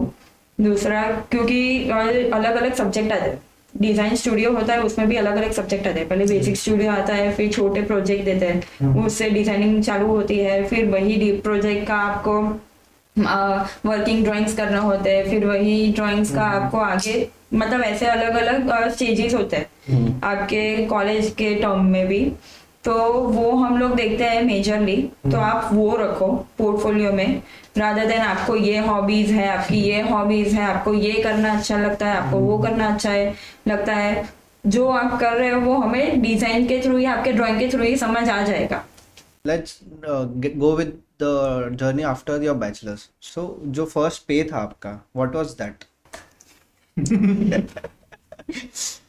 दूसरा क्योंकि अलग अलग सब्जेक्ट आते हैं, डिजाइन स्टूडियो होता है उसमें भी अलग अलग सब्जेक्ट आते हैं। पहले बेसिक स्टूडियो आता है, फिर छोटे प्रोजेक्ट देते हैं, उससे डिजाइनिंग चालू होती है, फिर वही डीप प्रोजेक्ट का आपको वर्किंग ड्राइंग्स करना होते हैं, फिर वही ड्राइंग्स का आपको आगे मतलब ऐसे अलग अलग स्टेजेस होते हैं आपके कॉलेज के टर्म में भी। तो वो हम लोग देखते हैं मेजरली, तो आप वो रखो पोर्टफोलियो में, रादर देन आपको ये हॉबीज है, आपकी ये हॉबीज है, आपको ये करना अच्छा लगता है, आपको वो करना अच्छा है लगता है, जो आप कर रहे हो वो हमें डिजाइन के थ्रू या आपके ड्राइंग के थ्रू ही समझ आ जाएगा। Let's go with the journey after your bachelor's. So जो first pay था आपका, what was that?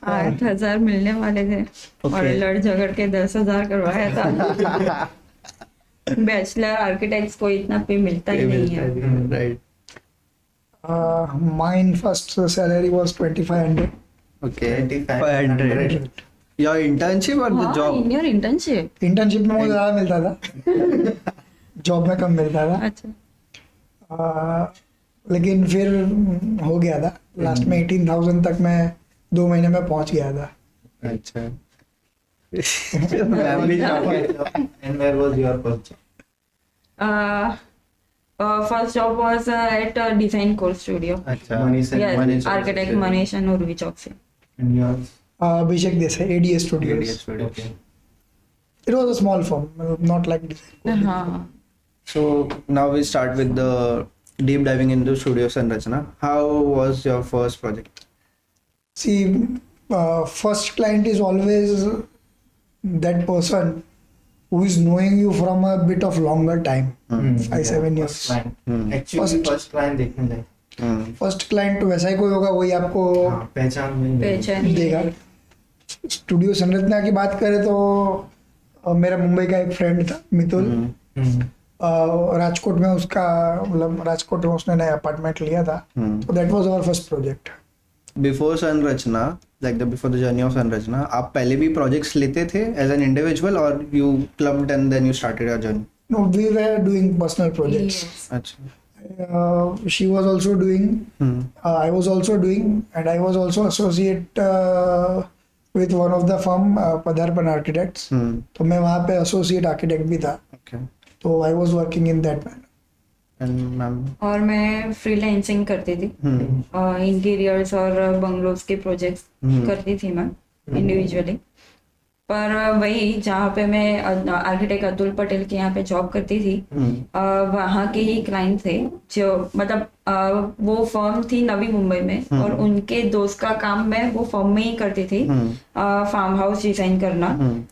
8,000 मिलने वाले थे और लड़ झगड़ के 10,000 करवाया था। बैचलर आर्किटेक्ट्स को इतना पे मिलता ही नहीं है। Right. Mine first salary was 2,500. Okay. 2,500. Your internship or the job? In your internship. Internship में मुझे ज़्यादा मिलता था, जॉब में कम मिलता था। अच्छा। लेकिन फिर हो गया था, लास्ट में 18,000 तक मैं 2 महीने में पहुंच गया था। अच्छा। And where was your first job? First job was at Design Core Studio. अच्छा। Manish and Yes, Manish architect also. Manish and Urvi Chowk से। And yours? Abhishek Desai, ADS Studios. ADS Studios. Okay. It was a small firm, not like design. हाँ. So now we start with the deep diving into Studio Sanrachna. How was your first project? See, first client is always that person who is knowing you from a bit of longer time, 5-7 years. First client. Hmm. Actually first client देखने लायक. First client तो वैसा ही कोई होगा, वही आपको हाँ, पहचान में पहचान देगा. स्टूडियो संरचना की बात करें तो मेरा मुंबई का एक फ्रेंड था मितुल. राजकोट में उसका मतलब राजकोट में उसने नया अपार्टमेंट लिया था. तो that was our first project. Before Sanrachna, before the journey of Sanrachna, आप पहले भी projects लेते थे as an individual or you clubbed and then you started your journey? No, we were doing personal projects. Yes. अच्छा. She was also doing, I was also doing, and I was also associate with one of the firm, Padarpan Architects. तो मैं वहाँ पे associate architect भी था. Okay. तो I was working in that manner. And ma'am? और मैं freelancing करती थी. इंटीरियर्स और बंगलोज के प्रोजेक्ट्स करती थी मैं इंडिविजुअली. पर वही जहाँ पे मैं आर्किटेक्ट अतुल पटेल के यहाँ पे जॉब करती थी, वहाँ के ही क्लाइंट थे जो मतलब वो फर्म थी नवी मुंबई में, और उनके दोस्त का काम मैं वो फर्म में ही करती थी, फार्म हाउस डिजाइन करना.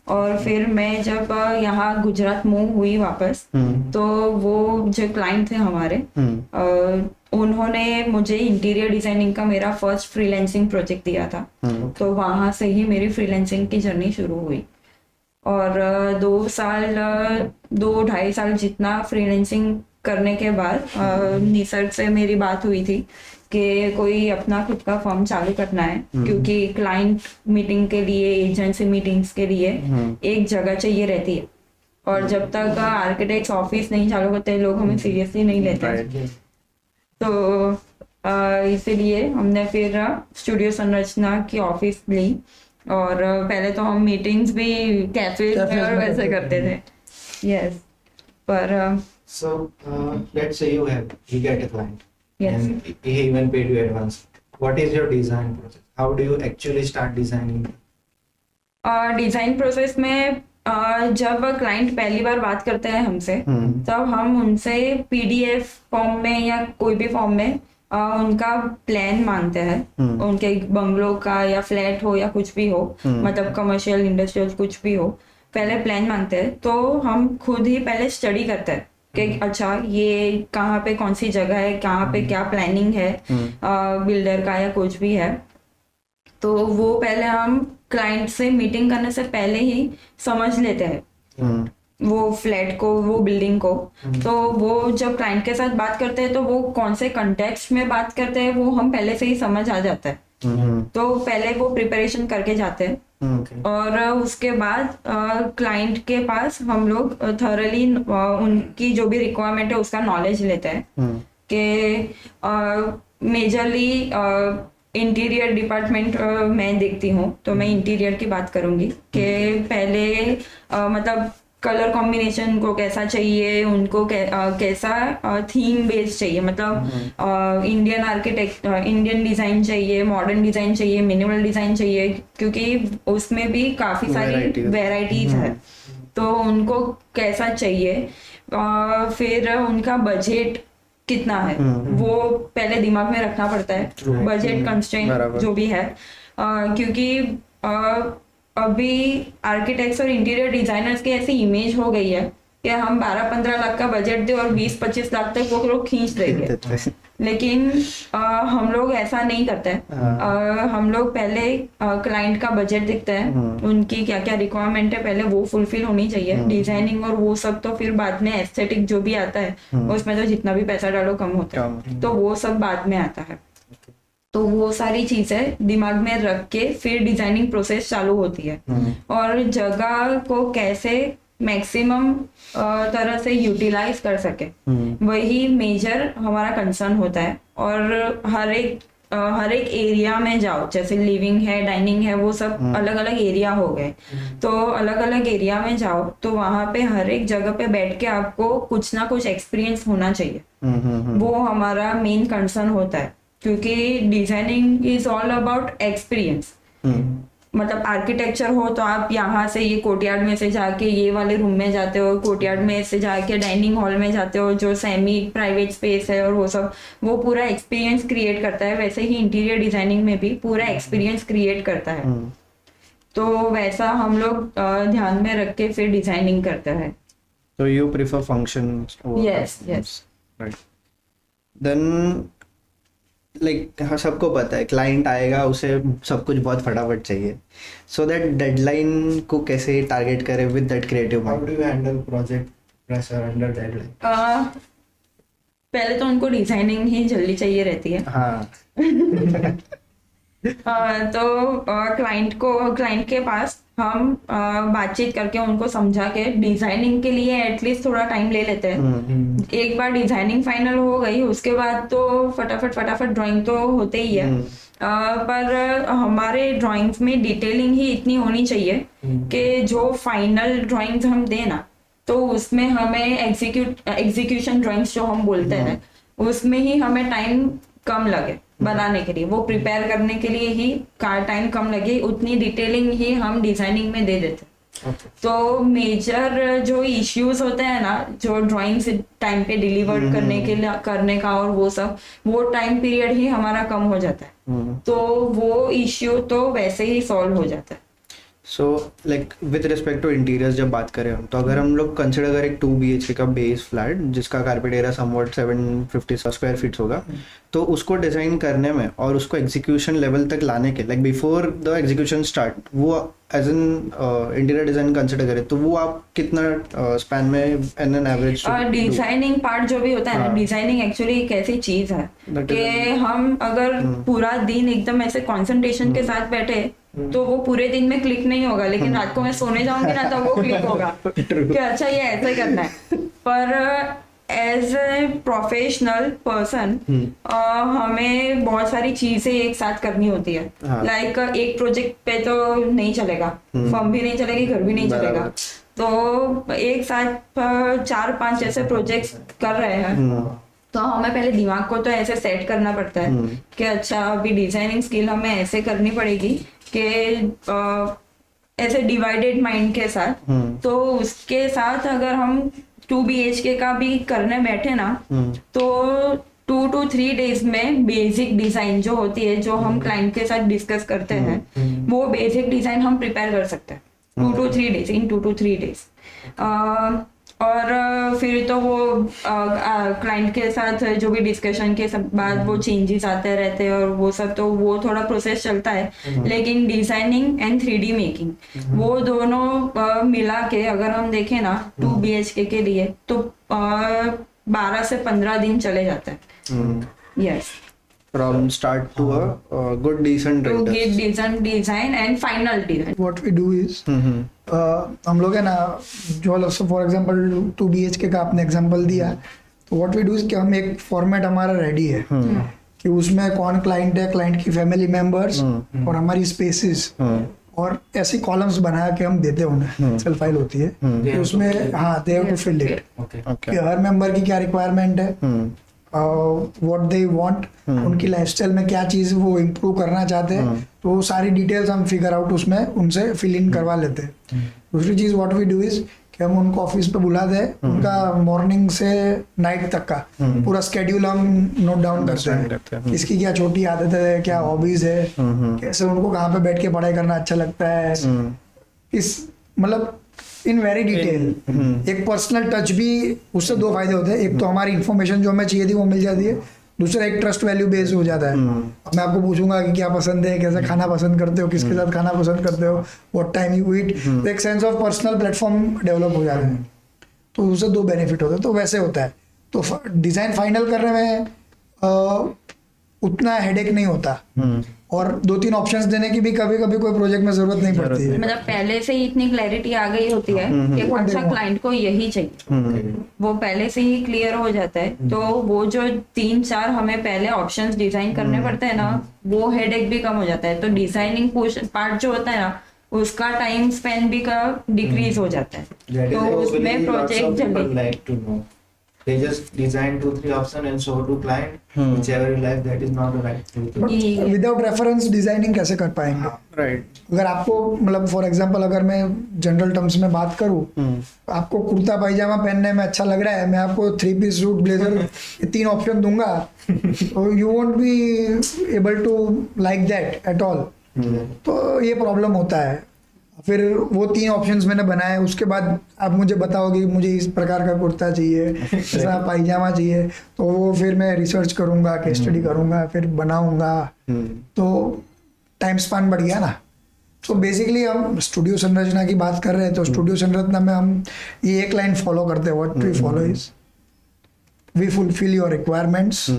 और फिर मैं जब यहाँ गुजरात मूव हुई वापस, तो वो जो क्लाइंट थे हमारे, उन्होंने मुझे इंटीरियर डिजाइनिंग का मेरा फर्स्ट फ्रीलांसिंग प्रोजेक्ट दिया था. तो वहां से ही मेरी फ्रीलांसिंग की जर्नी शुरू हुई. और 2-2.5 साल जितना फ्रीलांसिंग करने के बाद निसर्ग से मेरी बात हुई थी कि कोई अपना खुद का फर्म चालू करना है, क्योंकि क्लाइंट मीटिंग के लिए, एजेंसी मीटिंग्स के लिए एक जगह चाहिए रहती है. और जब तक आर्किटेक्ट ऑफिस नहीं चालू होते, लोग हमें सीरियसली नहीं लेते. तो इसीलिए हमने फिर स्टूडियो संरचना की ऑफिस ली. और पहले तो हम मीटिंग्स भी कैफे और वैसे करते थे. यस. पर So let's say you get a client. Yes. And he even paid you advance. What is your design process? How do you actually start designing? Design process में जब क्लाइंट पहली बार बात करते हैं हमसे, तब हम उनसे पीडीएफ फॉर्म में या कोई भी फॉर्म में उनका प्लान मांगते हैं. उनके बंगलो का या फ्लैट हो या कुछ भी हो, मतलब कमर्शियल इंडस्ट्रियल कुछ भी हो, पहले प्लान मांगते हैं. तो हम खुद ही पहले स्टडी करते हैं कि अच्छा ये कहाँ पे कौन सी जगह है, कहाँ पे क्या प्लानिंग है बिल्डर का या कुछ भी है. तो वो पहले हम क्लाइंट से मीटिंग करने से पहले ही समझ लेते हैं वो फ्लैट को, वो बिल्डिंग को. तो वो जब क्लाइंट के साथ बात करते हैं तो वो कौन से कंटेक्स्ट में बात करते हैं वो हम पहले से ही समझ आ जाता है. तो पहले वो प्रिपरेशन करके जाते हैं. और उसके बाद क्लाइंट के पास हम लोग थॉरली उनकी जो भी रिक्वायरमेंट है उसका नॉलेज लेते हैं कि मेजरली इंटीरियर डिपार्टमेंट मैं देखती हूँ, तो मैं इंटीरियर की बात करूंगी कि पहले मतलब कलर कॉम्बिनेशन को कैसा चाहिए, उनको कैसा थीम बेस्ड चाहिए, मतलब इंडियन आर्किटेक्ट, इंडियन डिजाइन चाहिए, मॉडर्न डिजाइन चाहिए, मिनिमल डिजाइन चाहिए, क्योंकि उसमें भी काफी सारी वेराइटीज है. तो उनको कैसा चाहिए, फिर उनका बजट कितना है वो पहले दिमाग में रखना पड़ता है. बजट कंस्ट्रेंट जो भी है, क्योंकि अभी आर्किटेक्ट्स और इंटीरियर डिजाइनर्स की ऐसी इमेज हो गई है कि हम 12-15 लाख का बजट दे और 20-25 लाख तक वो लोग खींच देंगे. लेकिन हम लोग ऐसा नहीं करते हैं. हम लोग पहले क्लाइंट का बजट देखते हैं, उनकी क्या क्या रिक्वायरमेंट है पहले वो फुलफिल होनी चाहिए. डिजाइनिंग और वो सब तो फिर बाद में, एस्थेटिक जो भी आता है उसमें तो जितना भी पैसा डालो कम होता है, तो वो सब बाद में आता है. तो वो सारी चीजें दिमाग में रख के फिर डिजाइनिंग प्रोसेस चालू होती है. और जगह को कैसे मैक्सिमम तरह से यूटिलाइज कर सके, वही मेजर हमारा कंसर्न होता है. और हर एक एरिया में जाओ, जैसे लिविंग है, डाइनिंग है, वो सब अलग अलग एरिया हो गए. तो अलग अलग एरिया में जाओ तो वहां पे हर एक जगह पे बैठ के आपको कुछ ना कुछ एक्सपीरियंस होना चाहिए. वो हमारा मेन कंसर्न होता है, क्योंकि designing is all about experience. मतलब आर्किटेक्चर हो तो आप यहाँ से ये कोर्टयार्ड में से जाके ये वाले रूम में जाते हो, कोर्टयार्ड में से जाके डाइनिंग हॉल में जाते हो जो सेमी प्राइवेट स्पेस है, और वो सब वो पूरा एक्सपीरियंस क्रिएट करता है। वैसे ही इंटीरियर डिजाइनिंग में भी पूरा एक्सपीरियंस क्रिएट करता है। तो वैसा हम लोग ध्यान में रख के फिर डिजाइनिंग करते हैं। So you prefer functions over Yes, customers. yes. Right. Then like हाँ, सबको पता है क्लाइंट आएगा उसे सब कुछ बहुत फटाफट चाहिए, सो दैट डेडलाइन को कैसे टारगेट करें with that creative How mind. do you handle project pressure under deadline? पहले तो उनको डिजाइनिंग ही जल्दी चाहिए रहती है। हाँ. तो क्लाइंट के पास हम बातचीत करके उनको समझा के डिजाइनिंग के लिए एटलीस्ट थोड़ा टाइम ले लेते हैं। एक बार डिजाइनिंग फाइनल हो गई उसके बाद तो फटाफट ड्राइंग तो होते ही है। पर हमारे ड्राइंग्स में डिटेलिंग ही इतनी होनी चाहिए कि जो फाइनल ड्राइंग्स हम देना तो उसमें हमें एग्जीक्यूशन ड्राइंग्स जो हम बोलते हैं उसमें ही हमें टाइम कम लगे बनाने के लिए, वो प्रिपेयर करने के लिए ही टाइम कम लगे, उतनी डिटेलिंग ही हम डिजाइनिंग में दे देते हैं। तो मेजर जो इश्यूज होते हैं ना, जो ड्राइंग्स टाइम पे डिलीवर करने का और वो सब, वो टाइम पीरियड ही हमारा कम हो जाता है। तो वो इश्यू तो वैसे ही सॉल्व हो जाता है। So like with respect to interiors जब बात करें हम, तो अगर हम लोग कंसिडर करें एक 2 BHK का बेस फ्लैट जिसका carpet area somewhat 750 square feet होगा, तो उसको डिजाइन करने में और उसको एग्जीक्यूशन लेवल तक लाने के like before the execution start, वो as an interior design consider करें तो वो आप कितना स्पैन में an an average? Designing part जो भी होता है ना, डिजाइनिंग एक्चुअली एक ऐसी चीज है कि हम अगर पूरा दिन एकदम ऐसे कंसंट्रेशन के साथ बैठे तो वो पूरे दिन में क्लिक नहीं होगा, लेकिन रात को मैं सोने जाऊंगी ना तो वो क्लिक होगा कि अच्छा ये ऐसे करना है। पर एज ए प्रोफेशनल पर्सन हमें बहुत सारी चीजें एक साथ करनी होती है। लाइक एक प्रोजेक्ट पे तो नहीं चलेगा, फर्म भी नहीं चलेगी, घर भी नहीं चलेगा। तो एक साथ 4-5 ऐसे प्रोजेक्ट्स कर रहे हैं तो हमें पहले दिमाग को तो ऐसे सेट करना पड़ता है कि अच्छा अभी डिजाइनिंग स्किल हमें ऐसे करनी पड़ेगी कि ऐसे डिवाइडेड माइंड के साथ। तो उसके साथ अगर हम 2 BHK का भी करने बैठे ना तो 2 to 3 days में बेसिक डिजाइन जो होती है, जो हम क्लाइंट के साथ डिस्कस करते हैं, वो बेसिक डिजाइन हम प्रिपेयर कर सकते हैं 2 to 3 days, in 2 to 3 days। और फिर तो वो क्लाइंट के साथ जो भी डिस्कशन के सब बाद वो चेंजेस आते रहते हैं और वो सब, तो वो थोड़ा प्रोसेस चलता है। लेकिन डिजाइनिंग एंड 3D मेकिंग वो दोनों मिला के अगर हम देखें ना 2 BHK के लिए तो 12 से 15 दिन चले जाते हैं। Yes, from start to a good decent to renders. get decent design and final design. what we do is हम लोग है ना, जो फॉर एग्जांपल 2 BHK का आपने एग्जांपल दिया, तो व्हाट वी डू इज कि हम एक फॉर्मेट हमारा रेडी है कि उसमें कौन क्लाइंट है, क्लाइंट की फैमिली मेंबर्स और हमारी स्पेसेस और ऐसी कॉलम्स बना के हम देते हैं उन्हें। एक्सेल फाइल होती है कि उसमें हाँ they have to fill it कि हर मेंबर की क्या रिक्वायरमेंट है, व्हाट दे वांट, उनकी लाइफस्टाइल में क्या चीज वो इम्प्रूव करना चाहते हैं, तो वो सारी डिटेल्स हम फिगर आउट उसमें उनसे फिल इन करवा लेते हैं। दूसरी चीज व्हाट वी डू इज कि हम उनको ऑफिस पे बुलाते हैं, उनका मॉर्निंग से नाइट तक का पूरा स्केड्यूल हम नोट डाउन करते हैं, किसकी क्या छोटी आदत है, क्या हॉबीज है, कैसे उनको कहाँ पे बैठ के पढ़ाई करना अच्छा लगता है, इस मतलब इन वेरी डिटेल। एक पर्सनल टच भी, उससे 2 फायदे होते हैं, एक तो हमारी इन्फॉर्मेशन जो हमें चाहिए थी वो मिल जाती है, दूसरा एक ट्रस्ट वैल्यू बेस्ड हो जाता है। अब मैं आपको पूछूंगा कि क्या पसंद है, कैसे खाना पसंद करते हो, किसके साथ खाना पसंद करते हो, व्हाट टाइम यू ईट, तो एक sense of personal platform develop हो जाता है। तो उससे 2 बेनिफिट होते हैं। तो वैसे होता है, तो डिजाइन फाइनल करने में उतना हेडेक नहीं होता और 2-3 ऑप्शंस देने की भी कभी कभी कोई प्रोजेक्ट में जरूरत नहीं पड़ती है। मतलब पहले से ही इतनी क्लैरिटी आ गई होती है कि अच्छा क्लाइंट को यही चाहिए, वो पहले से ही क्लियर हो जाता है। तो वो जो 3-4 हमें पहले ऑप्शंस डिजाइन करने पड़ते हैं ना, वो हेडेक भी कम हो जाता है। तो डिजाइनिंग पार्ट जो होता है ना, उसका टाइम स्पेन भी का डिक्रीज हो जाता है, तो उसमें प्रोजेक्ट जल्दी। They just design 2-3 options and show to client. Whichever you like, that is not the right thing to do. ये विदाउट रेफरेंस डिजाइनिंग कैसे कर पाएंगे? राइट. अगर आपको मतलब फॉर एग्जांपल अगर मैं जनरल टर्म्स में बात करूं, आपको कुर्ता पायजामा पहनने में अच्छा लग रहा है, मैं आपको 3 पीस सूट ब्लेजर ये 3 ऑप्शन दूंगा, तो you won't be able to like that at all. तो ये प्रॉब्लम होता है. फिर वो 3 ऑप्शंस मैंने बनाए, उसके बाद आप मुझे बताओगे मुझे इस प्रकार का कुर्ता चाहिए, ऐसा पायजामा चाहिए, तो वो फिर मैं रिसर्च करूंगा, केस स्टडी करूंगा, फिर बनाऊंगा, तो टाइम स्पान बढ़ गया ना. तो बेसिकली हम स्टूडियो संरचना की बात कर रहे हैं, तो स्टूडियो संरचना में हम ये एक लाइन फॉलो करते हैं. What we follow is we fulfil your requirements,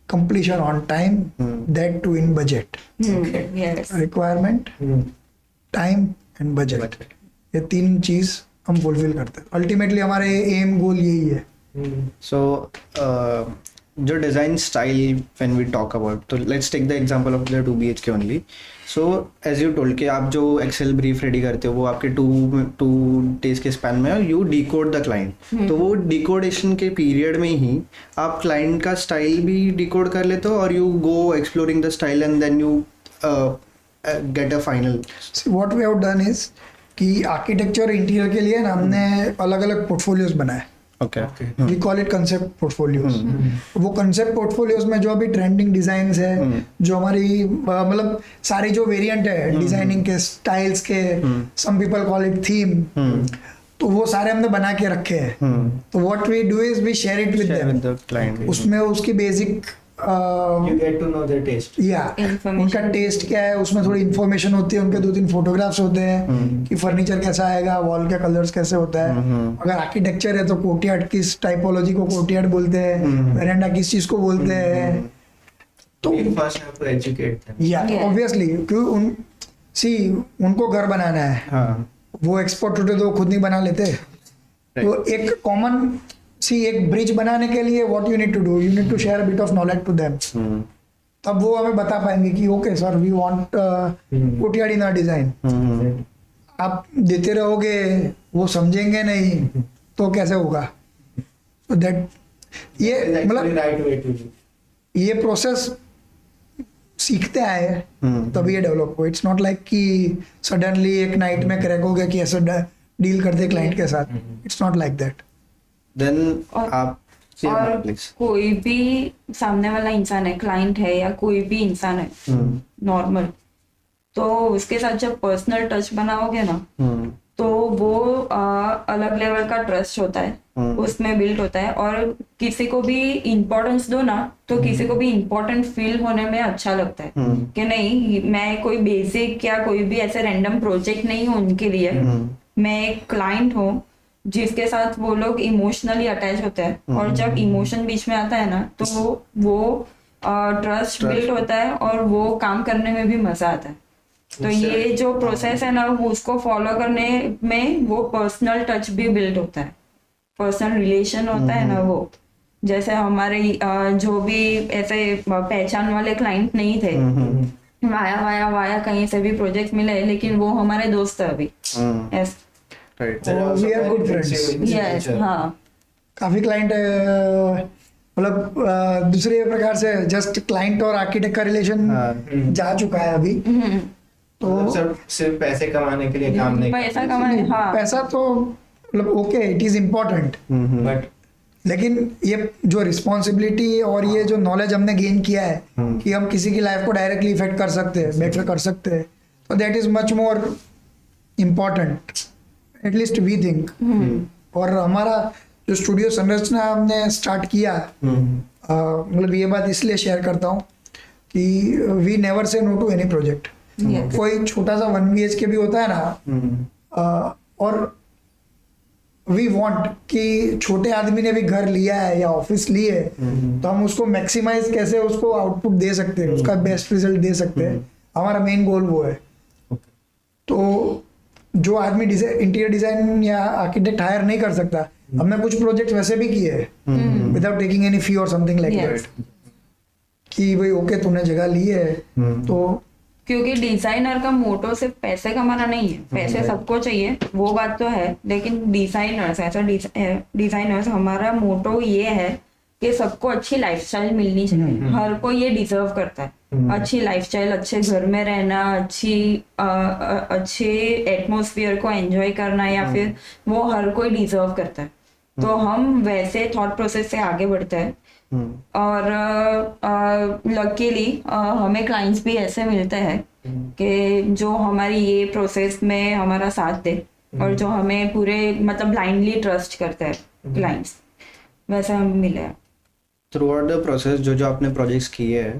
completion on time, that too in budget. yes. Requirement, time and budget. ये 3 चीज हम फुलफिल करते हैं. अल्टीमेटली हमारे एम गोल यही है. So, जो design style when we talk about, तो let's take the example of the 2 BHK only. So as you told कि आप जो एक्सेल ब्रीफ रेडी करते हो वो आपके 2 डेज के स्पैन में यू डिकोड द क्लाइंट. तो वो डिकोडेशन के पीरियड में ही आप क्लाइंट का स्टाइल भी डिकोड कर लेते हो, और you go exploring the style and then you get a final. What we have done is कि आर्किटेक्चर इंटीरियर के लिए ना हमने अलग अलग पोर्टफोलियोज बनाए. Okay. We call it concept portfolios. वो कंसेप्ट पोर्टफोलियोज में जो अभी ट्रेंडिंग डिजाइन्स है, जो हमारी मतलब सारी जो वेरिएंट है डिजाइनिंग के, स्टाइल्स के, some people call it theme, तो वो सारे हमने बना के रखे हैं. तो what we do is we share it with them. The client उसमें उसकी basic You get to know their taste. या Information. उनका टेस्ट क्या है, उसमें थोड़ी इन्फॉर्मेशन होती है, उनके 2-3 फोटोग्राफ्स होते हैं कि फर्नीचर कैसा आएगा, वॉल के कलर्स कैसे होता है. अगर आर्किटेक्चर है तो कोर्टयार्ड किस टाइपोलॉजी को कोर्टयार्ड बोलते हैं, वेरांडा किस चीज को बोलते हैं. तो You first have to educate them. या Yes. ऑब्वियसली उनको घर बनाना है, हाँ. वो एक्सपोर्ट होते तो खुद नहीं बना लेते. तो एक कॉमन एक ब्रिज बनाने के लिए what you need to do, you need to share bit of knowledge to them. तब वो हमें बता पाएंगे कि okay sir we want courtyard in our design. आप देते रहोगे, वो समझेंगे नहीं तो कैसे होगा. तो दैट ये It's actually मतलब right way to do. ये प्रोसेस सीखते आए तभी ये डेवलप हो. इट्स नॉट लाइक कि सडनली एक नाइट में क्रैक हो गया कि ऐसे डील करते क्लाइंट के साथ. It's not like that. Then और- आप और प्लीज. कोई भी सामने वाला इंसान है, क्लाइंट है या कोई भी इंसान है नॉर्मल, तो उसके साथ जब पर्सनल टच बनाओगे ना, तो वो अलग लेवल का ट्रस्ट होता है, उसमें बिल्ड होता है. और किसी को भी इम्पोर्टेंस दो ना, तो किसी को भी इम्पोर्टेंट फील होने में अच्छा लगता है कि नहीं, मैं कोई बेसिक या कोई भी ऐसे रैंडम प्रोजेक्ट नहीं हूँ उनके लिए. मैं एक क्लाइंट हूँ जिसके साथ वो लोग इमोशनली अटैच होते हैं, और जब इमोशन बीच में आता है ना, तो वो ट्रस्ट बिल्ड होता है और वो काम करने में भी मजा आता है. तो ये जो प्रोसेस है ना, वो उसको फॉलो करने में वो पर्सनल टच भी बिल्ड होता है, पर्सनल रिलेशन होता है ना. वो जैसे हमारे जो भी ऐसे पहचान वाले क्लाइंट नहीं थे, वाया कहीं से भी प्रोजेक्ट मिले, लेकिन वो हमारे दोस्त है अभी. Right. They're also We are very good friendship friends. in the Yes, future. हाँ. काफी क्लाइंट मतलब दूसरे प्रकार से जस्ट क्लाइंट और आर्किटेक्ट का रिलेशन जा चुका है अभी. तो मतलब सिर्फ पैसे कमाने के लिए काम नहीं पैसा कमाने, हाँ. पैसा तो मतलब okay it is important, but लेकिन ये जो रिस्पॉन्सिबिलिटी और ये जो नॉलेज हमने गेन किया है कि हम किसी की लाइफ को डायरेक्टली इफेक्ट कर सकते हैं, बेटर कर सकते हैं, तो that is much more important, at least we think. और हमारा जो स्टूडियो संरचना हमने स्टार्ट किया, मतलब ये बात इसलिए शेयर करता हूँ कि we never say no to any project. Yes. कोई छोटा सा 1 BHK भी होता है ना, और वी वांट कि छोटे आदमी ने भी घर लिया है या ऑफिस ली है, तो हम उसको मैक्सिमाइज कैसे उसको आउटपुट दे सकते हैं, उसका बेस्ट रिजल्ट दे सकते हैं. हमारा मेन गोल वो है. तो जो आदमी इंटीरियर डिजाइन या आर्किटेक्ट हायर नहीं कर सकता, हमने कुछ प्रोजेक्ट वैसे भी किए हैं विदाउट टेकिंग एनी फी और समथिंग लाइक Yes. दैट, कि भाई ओके तूने जगह ली है तो क्योंकि डिजाइनर का मोटो सिर्फ पैसे कमाना नहीं है, पैसे सबको चाहिए, वो बात तो है, लेकिन डिजाइनर्स ऐसा डिजाइनर्स हमारा मोटो ये है कि सबको अच्छी लाइफस्टाइल मिलनी चाहिए, हर कोई ये डिजर्व करता है, अच्छी लाइफस्टाइल, अच्छे घर में रहना, अच्छे एटमॉस्फेयर को एंजॉय करना, या फिर वो हर कोई डिजर्व करता है। तो हम वैसे थॉट प्रोसेस से आगे बढ़ते हैं, और लकीली हमें क्लाइंट्स भी ऐसे मिलते हैं कि जो हमारी ये प्रोसेस में हमारा साथ दे, और जो हमें पूरे मतलब ब्लाइंडली ट्रस्ट करते हैं क्लाइंट्स, वैसे हम मिले हैं। थ्रू आउट द प्रोसेस जो आपने प्रोजेक्ट्स किए हैं,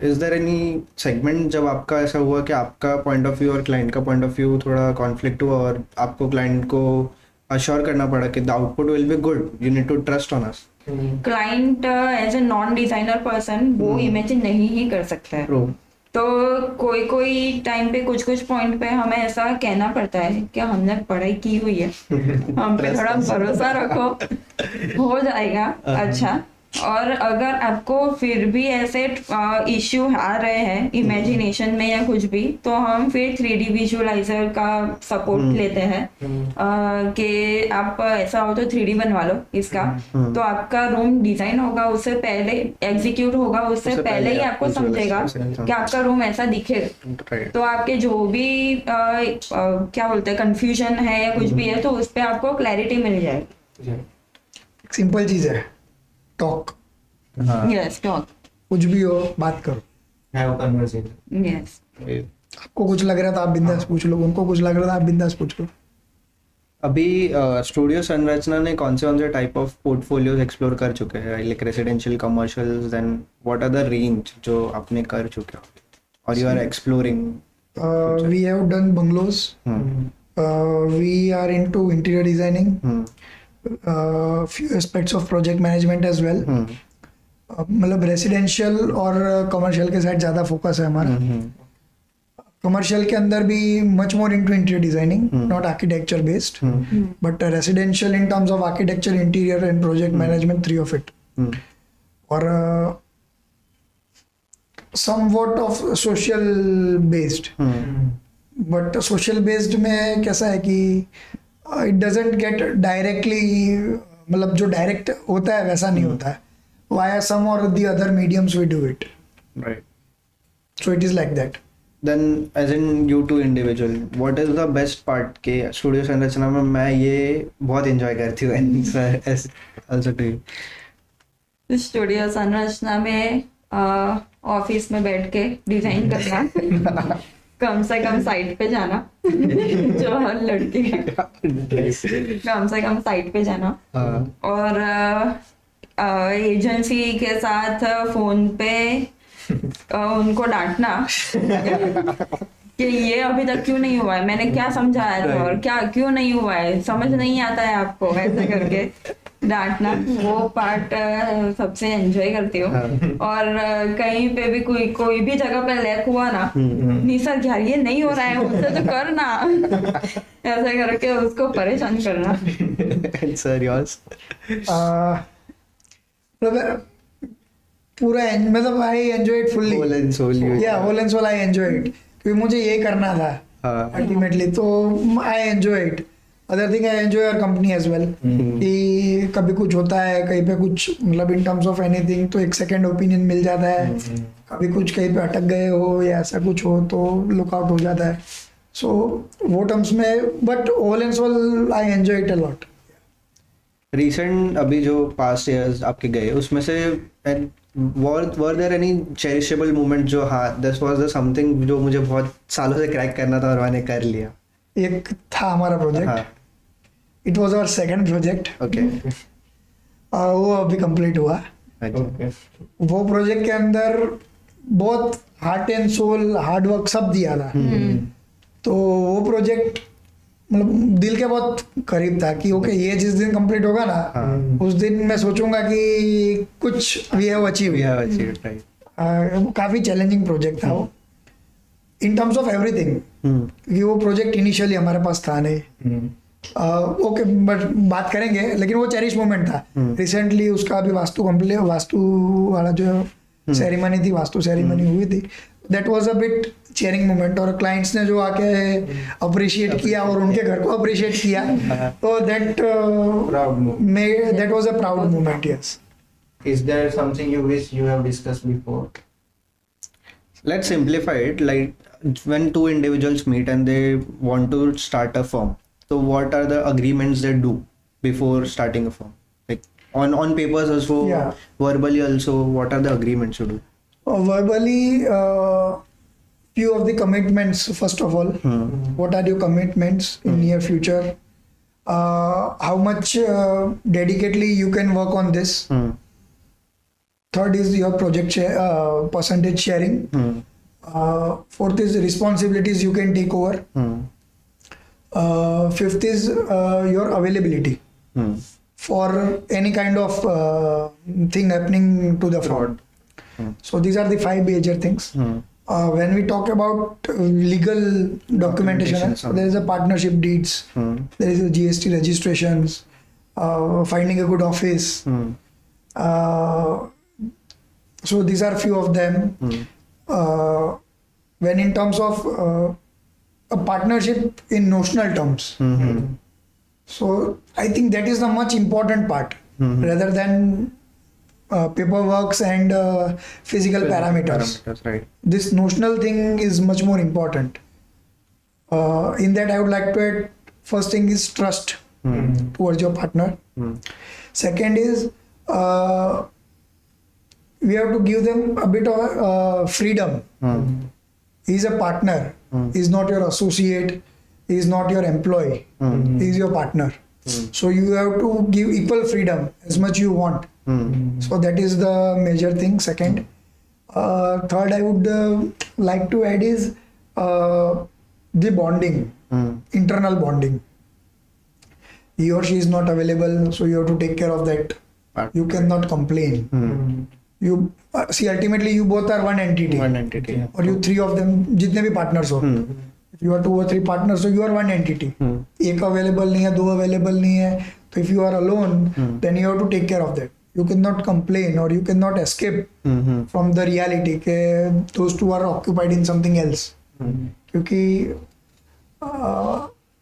इज देयर एनी सेगमेंट जब आपका ऐसा हुआ कि आपका पॉइंट ऑफ व्यू और क्लाइंट का पॉइंट ऑफ व्यू थोड़ा कॉन्फ्लिक्ट हुआ और आपको क्लाइंट को अश्योर करना पड़ा कि the output will be good, you need to trust on us? Client as a non designer person वो इमेजिन नहीं ही कर सकता है, तो कोई टाइम पे कुछ पॉइंट पे हमें ऐसा कहना पड़ता है कि हमने पढ़ाई की हुई है, हम पे थोड़ा भरोसा रखो, हो जाएगा अच्छा। और अगर आपको फिर भी ऐसे इश्यू आ रहे हैं इमेजिनेशन में या कुछ भी, तो हम फिर 3D विजुअलाइजर का सपोर्ट लेते हैं कि आप ऐसा हो तो 3D बनवा लो इसका, तो आपका रूम डिजाइन होगा उससे पहले, एग्जीक्यूट होगा उससे पहले ही आपको समझेगा कि आपका रूम ऐसा दिखेगा, तो आपके जो भी क्या बोलते हैं कंफ्यूजन है या कुछ भी है, तो उस पर आपको क्लैरिटी मिल जाएगी। सिंपल चीज है, टॉक। यस, टॉक, कुछ भी हो बात करो, हैव कन्वर्सेशन। यस। आपको कुछ लग रहा था आप बिंदास पूछ लो, उनको कुछ लग रहा था आप बिंदास पूछ लो। अभी स्टूडियो संरचना ने कौन से टाइप ऑफ पोर्टफोलियोज एक्सप्लोर कर चुके हैं, like residential, commercial, then what are the range जो आपने कर चुके हो और you are exploring? We have done bungalows, we are into interior designing, few aspects of project management as well. मतलब रेसिडेंशियल और कमर्शियल के साइड ज़्यादा फोकस है हमारा। कमर्शियल के अंदर भी much more into interior designing, not architecture based, but residential in terms of architecture, interior and project management, 3 of it. और somewhat of social based, but social based में कैसा है कि इट डजेंट गेट डायरेक्टली, मतलब जो direct होता है वैसा नहीं होता है, वाया सम और the other mediums we do it, right? So it is like that. Then as in you to individual, what is the best part के स्टूडियो संरचना में मैं ये बहुत एंजॉय करती हूँ, also to you? Studio Sanrachna में office में बैठ के डिजाइन करना, कम से कम साइट पे जाना जो हर लड़की है, कम से कम साइट पे जाना, और एजेंसी के साथ फोन पे उनको डांटना कि ये अभी तक क्यों नहीं हुआ है, मैंने क्या समझाया था और क्या क्यों नहीं हुआ है, समझ नहीं आता है आपको, ऐसे करके डांटना, वो पार्ट सबसे एंजॉय करती हूँ। और कहीं पे भी कोई भी जगह पे लैक हुआ ना, नहीं सर यार ये नहीं हो रहा है, मुझसे तो करना, ऐसे करके उसको परेशान करना। Sir yours? पूरा मतलब I enjoy it fully, whole and soul. या whole and soul I enjoy it, क्योंकि मुझे ये करना था अल्टीमेटली, तो I enjoy it. Other thing I enjoy your company as well, कि कभी कुछ होता है कहीं पे कुछ, मतलब इन टर्म्स ऑफ एनीथिंग, तो एक सेकंड ओपिनियन मिल जाता है, कभी कुछ कहीं पे अटक गए हो या ऐसा कुछ हो तो लुकआउट हो जाता है, सो वो टर्म्स में, but all and soul I enjoy it a lot. Recent अभी जो पास्ट ईयर्स आपके गए उसमें से were there any cherishable moment जो, हाँ दिस वाज द समथिंग जो मुझे बहुत सालों से क्रैक करना था और मैंने कर लिया? एक था हमारा project, it was our second project, okay, वो अभी कंप्लीट हुआ। वो प्रोजेक्ट के अंदर बहुत heart and soul, hard work सब दिया था, तो वो प्रोजेक्ट मतलब दिल के बहुत करीब था कि ओके ये जिस दिन कंप्लीट होगा ना, उस दिन मैं सोचूंगा कि कुछ वी हैव अचीव, राइट। काफी चैलेंजिंग प्रोजेक्ट था वो इन टर्म्स ऑफ एवरीथिंग, क्योंकि वो प्रोजेक्ट इनिशियली हमारे पास था नहीं। ओके बट बात करेंगे, लेकिन वो चेरिश मोमेंट था। रिसेंटली उसका अभी वास्तु वाला जो सेरेमनी थी, वास्तु सेरेमनी हुई थी. That was a bit cheering moment. और क्लाइंट्स ने जो आके अप्रिशिएट किया और उनके घर को अप्रिशिएट किया, तो that was a proud moment. Yes. Is there something you wish you have discussed before? Let's simplify it. Like when two individuals meet and they want to start a firm, so what are the agreements they do before starting a firm? Like on papers also, Yeah. verbally also, what are the agreements you do? Verbally, few of the commitments. First of all, what are your commitments in near future? How much dedicatedly you can work on this. Third is your project percentage sharing. Fourth is responsibilities you can take over. Fifth is your availability for any kind of thing happening to the fraud. So these are the 5 major things. When we talk about legal documentation, so there is a partnership deeds, there is a GST registrations, finding a good office. So these are few of them. When in terms of a partnership in notional terms, so I think that is the much important part rather than paperwork and physical parameters. Right. This notional thing is much more important. In that, I would like to add, first thing is trust towards your partner. Second is we have to give them a bit of freedom. He's a partner. He's not your associate. He's not your employee. He's your partner. So you have to give equal freedom as much you want. So that is the major thing. Second. Third, I would like to add is the bonding, internal bonding. He or she is not available, so you have to take care of that. You cannot complain. You see, ultimately you both are one entity. One entity. और you 3 of them, जितने भी partners हो, if you are 2 or 3 partners, so you are one entity. एक available नहीं है, 2 available नहीं है, तो if you are alone, then you have to take care of that. You cannot complain or you cannot escape from the reality कि those 2 are occupied in something else. क्योंकि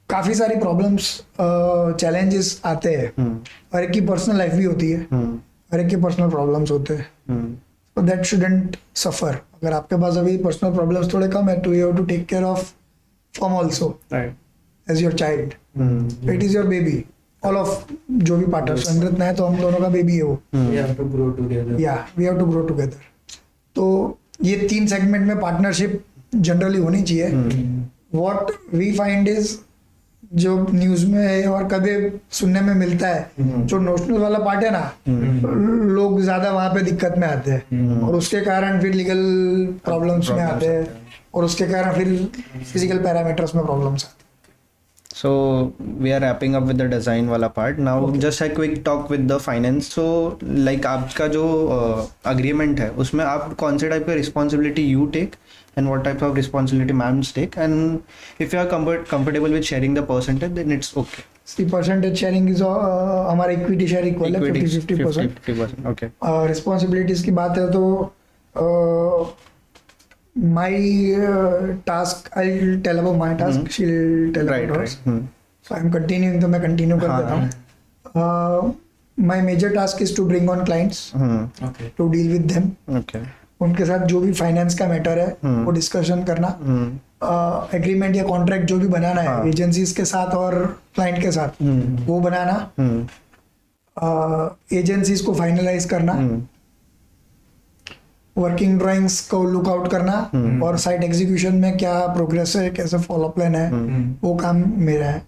काफी सारी problems, challenges आते हैं. हर एक की personal life भी होती है. हर एक के पर्सनल प्रॉब्लम्स होते हैं. So that shouldn't suffer. अगर आपके पास अभी पर्सनल प्रॉब्लम्स थोड़े कम है, तो you have to take care of firm also as your child. It is your baby. All of जो भी पार्टनर्स, संगृत है तो हम दोनों का बेबी है वो. We have to grow together. Yeah, we have to grow together. तो ये 3 सेगमेंट में पार्टनरशिप जनरली होनी चाहिए. What we find is जो न्यूज में और कभी सुनने में मिलता है, जो नोशनल वाला पार्ट है ना, लोग ज्यादा वहां पे दिक्कत में आते हैं और उसके कारण फिर लीगल प्रॉब्लम्स में आते हैं और उसके कारण फिर फिजिकल पैरामीटर्स में प्रॉब्लम्स आते हैं. So we are wrapping up with the design वाला part. Now just a quick talk with the finance. So like आपका जो agreement है, उसमें आप कौन से टाइप का responsibility you take and what type of responsibility ma'ams take, and if you are comfortable with sharing the percentage, then it's okay. The percentage sharing is हमारा equity share equal है 50-50%. Okay. Responsibilities की बात है तो my task, I'll tell about my task, she'll tell about hers. So I'm continuing, तो मैं continue कर देता हूँ. My major task is to bring on clients, to deal with them. Okay. उनके साथ जो भी फाइनेंस का मैटर है वो डिस्कशन करना, एग्रीमेंट या कॉन्ट्रैक्ट जो भी बनाना है एजेंसीज के साथ और क्लाइंट के साथ वो बनाना, एजेंसीज को फाइनलाइज करना, वर्किंग ड्राइंग्स को लुकआउट करना और साइट एग्जीक्यूशन में क्या प्रोग्रेस है, कैसे फॉलो प्लान है, वो काम मेरा है.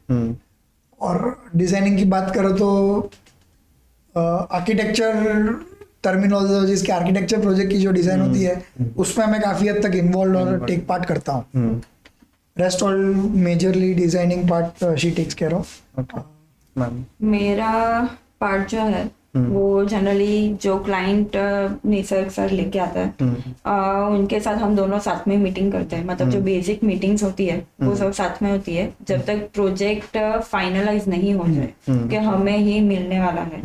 और डिजाइनिंग की बात करो तो आर्किटेक्चर टर्मिनोलॉजीज के आर्किटेक्चर प्रोजेक्ट की जो डिजाइन होती है उसमें मैं काफी हद तक इन्वॉल्व और टेक पार्ट करता हूँ. Rest all majorly designing part she takes care of. मेरा पार्ट जो है वो जनरली जो क्लाइंट निसर्ग सर लेके आता है उनके साथ हम दोनों साथ में मीटिंग करते हैं, मतलब जो बेसिक मीटिंग्स होती है वो सब साथ में होती है जब तक प्रोजेक्ट फाइनलाइज नहीं हो जाए कि हमें ही मिलने वाला है,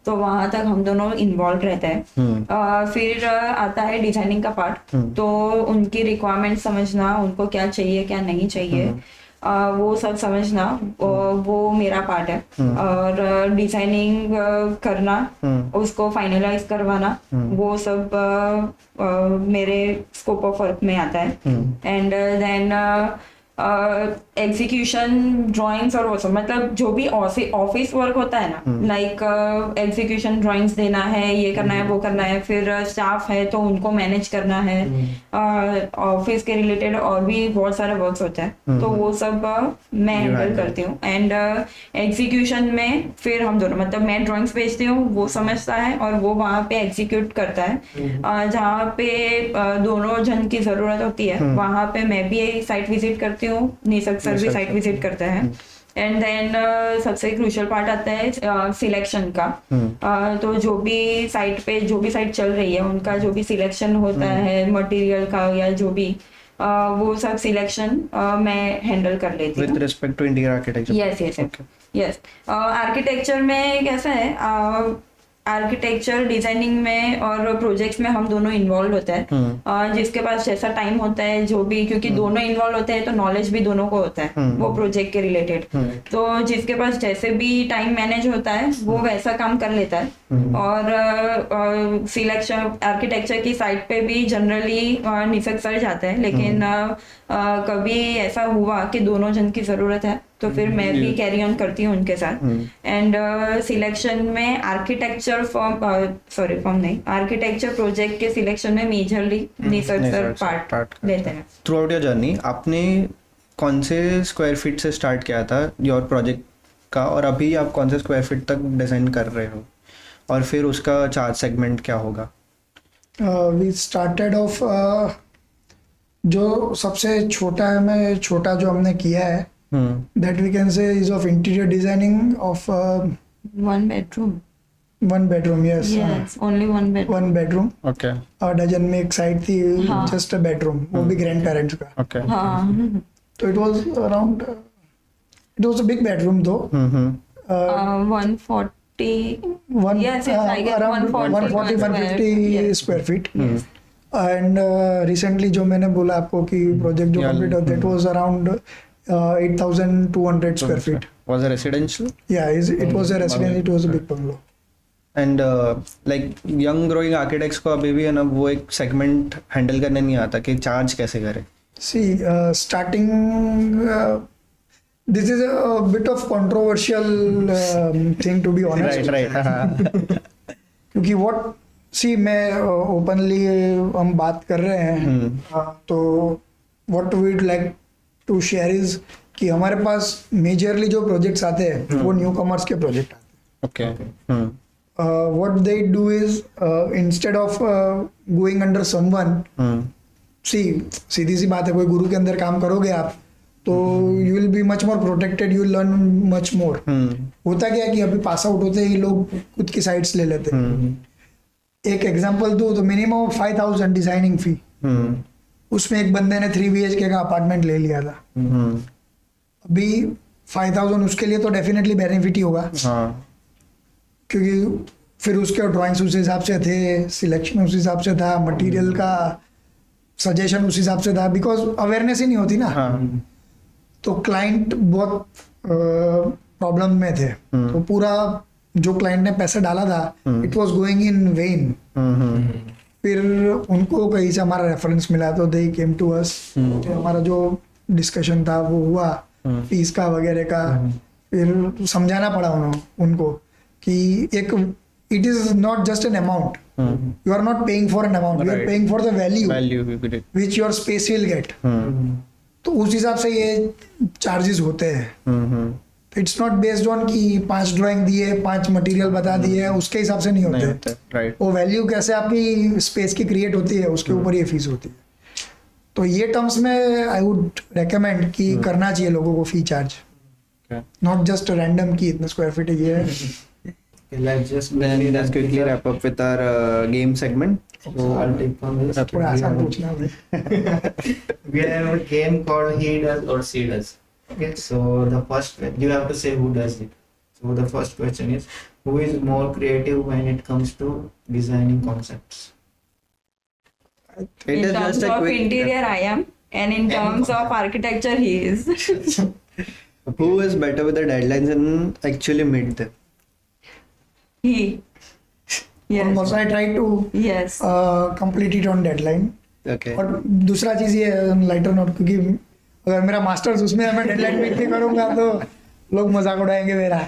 तो वहां तक हम दोनों इन्वॉल्व रहते हैं। फिर आता है डिजाइनिंग का पार्ट, तो उनकी रिक्वायरमेंट समझना, उनको क्या चाहिए क्या नहीं चाहिए वो सब समझना, वो मेरा पार्ट है। और डिजाइनिंग करना, उसको फाइनलाइज करवाना, वो सब मेरे स्कोप ऑफ वर्क में आता है। एंड देन एग्जीक्यूशन ड्राइंग्स और वो सब, मतलब जो भी ऑफिस वर्क होता है ना, लाइक एग्जीक्यूशन ड्राइंग्स देना है, ये करना है वो करना है, फिर स्टाफ है तो उनको मैनेज करना है, ऑफिस के रिलेटेड और भी बहुत सारे वर्क्स होते हैं, तो वो सब मैं हैंडल करती हूँ। एंड एग्जीक्यूशन में फिर हम दोनों, मतलब मैं ड्राइंग्स भेजती हूँ, वो समझता है और वो वहाँ पे एग्जीक्यूट करता है। जहाँ पे दोनों जन की जरूरत होती है वहाँ पे मैं भी साइट विजिट करती हूँ, निसर्ग सर भी साइट विजिट करते हैं। एंड देन सबसे क्रूशियल पार्ट आता है सिलेक्शन का। तो जो भी साइट पे जो भी साइट चल रही है उनका जो भी सिलेक्शन होता है मटेरियल का या जो भी वो सब सिलेक्शन मैं हैंडल कर लेती हूँ with respect to interior architecture. Yes. Architecture में कैसा है, आर्किटेक्चर डिजाइनिंग में और प्रोजेक्ट्स में हम दोनों इन्वॉल्व होते हैं। जिसके पास जैसा टाइम होता है जो भी, क्योंकि दोनों इन्वॉल्व होते हैं तो नॉलेज भी दोनों को होता है वो प्रोजेक्ट के रिलेटेड, तो जिसके पास जैसे भी टाइम मैनेज होता है वो वैसा काम कर लेता है। और सिलेक्शन आर्किटेक्चर की साइड पे भी जनरली निसर्ग सर जाते हैं, लेकिन कभी ऐसा हुआ कि दोनों जन की जरूरत है तो फिर मैं भी कैरी ऑन करती हूँ उनके साथ। एंड सिलेक्शन में आर्किटेक्चर फॉर्म नहीं, आर्किटेक्चर प्रोजेक्ट के सिलेक्शन में मेजरली निसर्ग सर पार्ट लेते हैं। थ्रू आउट योर जर्नी आपने कौन से स्क्वायर फीट से स्टार्ट किया था योर प्रोजेक्ट का, और अभी आप कौन से स्क्वायर फीट तक डिजाइन कर रहे हो, और फिर उसका चार्ज सेगमेंट क्या होगा? वी स्टार्टेड ऑफ जो सबसे छोटा जो हमने किया है that we can say is of interior designing of one bedroom. Yes, only one bedroom. One bedroom. Okay. Dozen में एक साइड थी, just a bedroom, वो भी ग्रैंड पेरेंट्स का। Okay. हाँ। तो it was a big bedroom though. 140. Yes, I guess around 140-150 square feet. And recently जो मैंने बोला आपको कि प्रोजेक्ट जो कंप्लीट हुआ that was around 8,200 square feet. Was a residential? Yeah, it was a residence. It was a big bungalow. And like young growing architects को अभी भी है ना वो एक सेगमेंट हैंडल करने नहीं आता कि चार्ज कैसे करें। See, starting this is a bit of controversial thing to be honest. Right. क्योंकि मैं ओपनली हम बात कर रहे हैं, तो what we'd like to share is कि हमारे पास मेजरली जो प्रोजेक्ट्स आते हैं वो न्यू कमर्स के प्रोजेक्ट आते हैं। Okay. What they do is instead of going under someone, सीधी सी बात है, कोई गुरु के अंदर काम करोगे आप तो you will be much more protected, you will learn much more. होता क्या है कि अभी पास आउट होते ही लोग खुद की साइट्स ले लेते हैं। एक एग्जांपल दूं तो मिनिमम 5,000 डिजाइनिंग फी, उसमें एक बंदे ने 3 BHK का अपार्टमेंट ले लिया था। अभी 5,000 उसके लिए तो डेफिनेटली बेनिफिट ही होगा, क्योंकि फिर उसके ड्राइंग्स उस हिसाब से थे, सिलेक्शन उस हिसाब से था, मटेरियल का सजेशन उस हिसाब से था, बिकॉज अवेयरनेस ही नहीं होती ना। तो क्लाइंट बहुत प्रॉब्लम में थे, तो पूरा जो क्लाइंट ने पैसा डाला था it was going in when. फिर उनको कहीं से हमारा रेफरेंस मिला तो दे केम टू अस। हमारा जो डिस्कशन था वो हुआ फीस का वगैरह का, फिर समझाना पड़ा उनको कि एक it is not just an amount, you are not paying for an amount, you are paying for the value which your space will get. तो उस हिसाब से ये चार्जेस होते हैं। इट्स नॉट बेस्ड ऑन कि 5 ड्राइंग दिए, 5 मटेरियल बता दिए, उसके हिसाब से नहीं होते। राइट। वो वैल्यू कैसे आपकी स्पेस की क्रिएट होती है उसके ऊपर ये फीस होती है। तो ये टर्म्स में आई वुड रेकमेंड कि करना चाहिए लोगों को fee charge, not just random कि इतना स्क्वायर फीट ये है। Okay, let's just Then let's quickly wrap up with our game segment. So I'll take from this. थोड़ा आसान पूछना है भाई. We have a game called He Does or She Does. Okay, so the first you have to say who does it. So the first question is, who is more creative when it comes to designing concepts? It In is terms just a of quick. interior, I am, and in terms of architecture, he is. Who is better with the deadlines and actually meet them? He. Yes. Almost I try to Yes. complete it on deadline. Okay. और दूसरा चीज़ ये है lighter note, क्योंकि अगर मेरा masters उसमें मैं deadline meet नहीं करूँगा तो लोग मजाक उड़ाएंगे मेरा.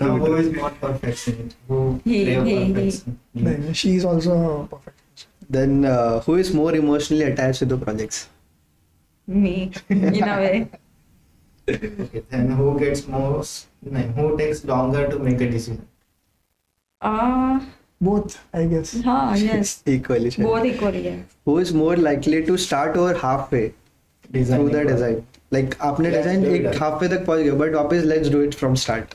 Now, who is more perfect in it? Who He, crave he. perfection? नहीं, she is also perfect. Then who is more emotionally attached to the projects? Me. In a way. Okay, then who gets most? No, who takes longer to make a decision? Both, I guess. हाँ, yes. Equally. shared. Both equally, yes. Who is more likely to start over halfway through the design? Like आपने Let's design do एक that. halfway तक पहुंच गए, but वापस let's do it from start.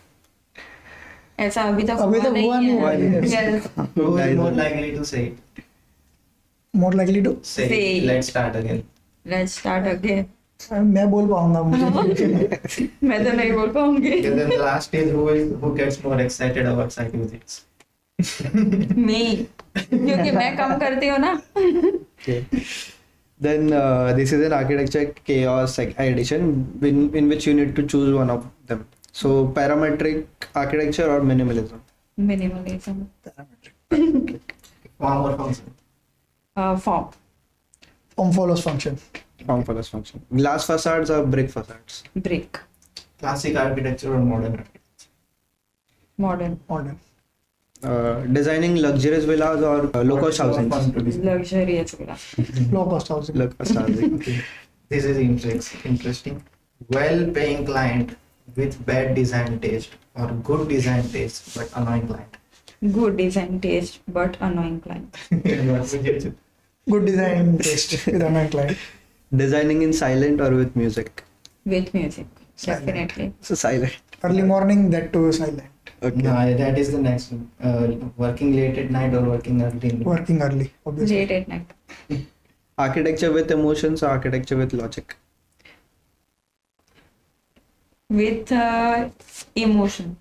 ऐसा अभी तक अभी तक हुआ नहीं हुआ है. नहीं. Yes. Who is Guys, more likely to say it? More likely to. Say Say it. it. Let's start again. Let's start again. मैं बोल पाऊंगा मुझे. मैं तो नहीं बोल पाऊंगी. Okay, then the last is who gets more excited about site visits? Me. क्योंकि मैं कम करती हूँ ना. Okay. Then this is an architecture chaos edition in which you need to choose one of them. So parametric architecture or minimalism? Minimalism. Form or function? Form. Form follows function. Form follows function. Glass facades or brick facades? Brick. Classic architecture or modern architecture? Modern. Modern. Designing luxurious villas or low cost What's more housing? fun to design? Luxurious villa. Low cost housing. Low cost housing. Okay. This is interesting. Well-paying client with bad design taste or good design taste but annoying client. Good design taste but annoying client. What would you choose? Good design taste with an client. Designing in silent or with music? With music. Silent. Definitely. So silent. Early morning, that too silent. Okay. No, that is the next one. Working late at night or working early in the morning? Working early, obviously. Late at night. Architecture with emotions or architecture with logic? With emotion.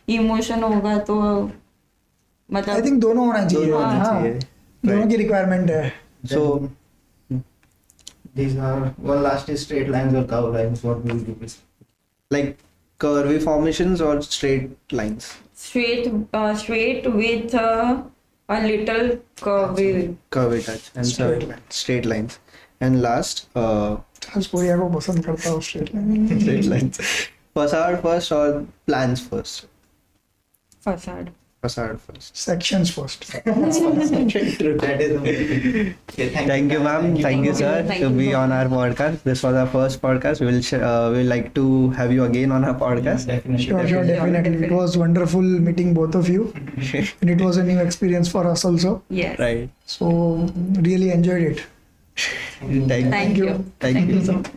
Emotion होगा तो I मतलब think दोनों होना चाहिए. दोनों होना हाँ, चाहिए. दोनों की रिक्वायरमेंट है. So These are one last is straight lines or curved lines. What will you do? like curvy formations or straight lines? straight with a little curvy. Curvy touch and Straight straight lines. And last, हंसपुरिया को पसंद करता हूँ straight line. straight lines. Facade first or plans first? Facade. Facade first. Sections first. That is the okay, Thank you, ma'am. Thank you, sir, Thank to you. be on our podcast. This was our first podcast. We'll like to have you again on our podcast. Definitely. Sure, definitely. It was wonderful meeting both of you. And it was a new experience for us also. Yes. Right. So, really enjoyed it. Thank Thank you. Thank you. so much.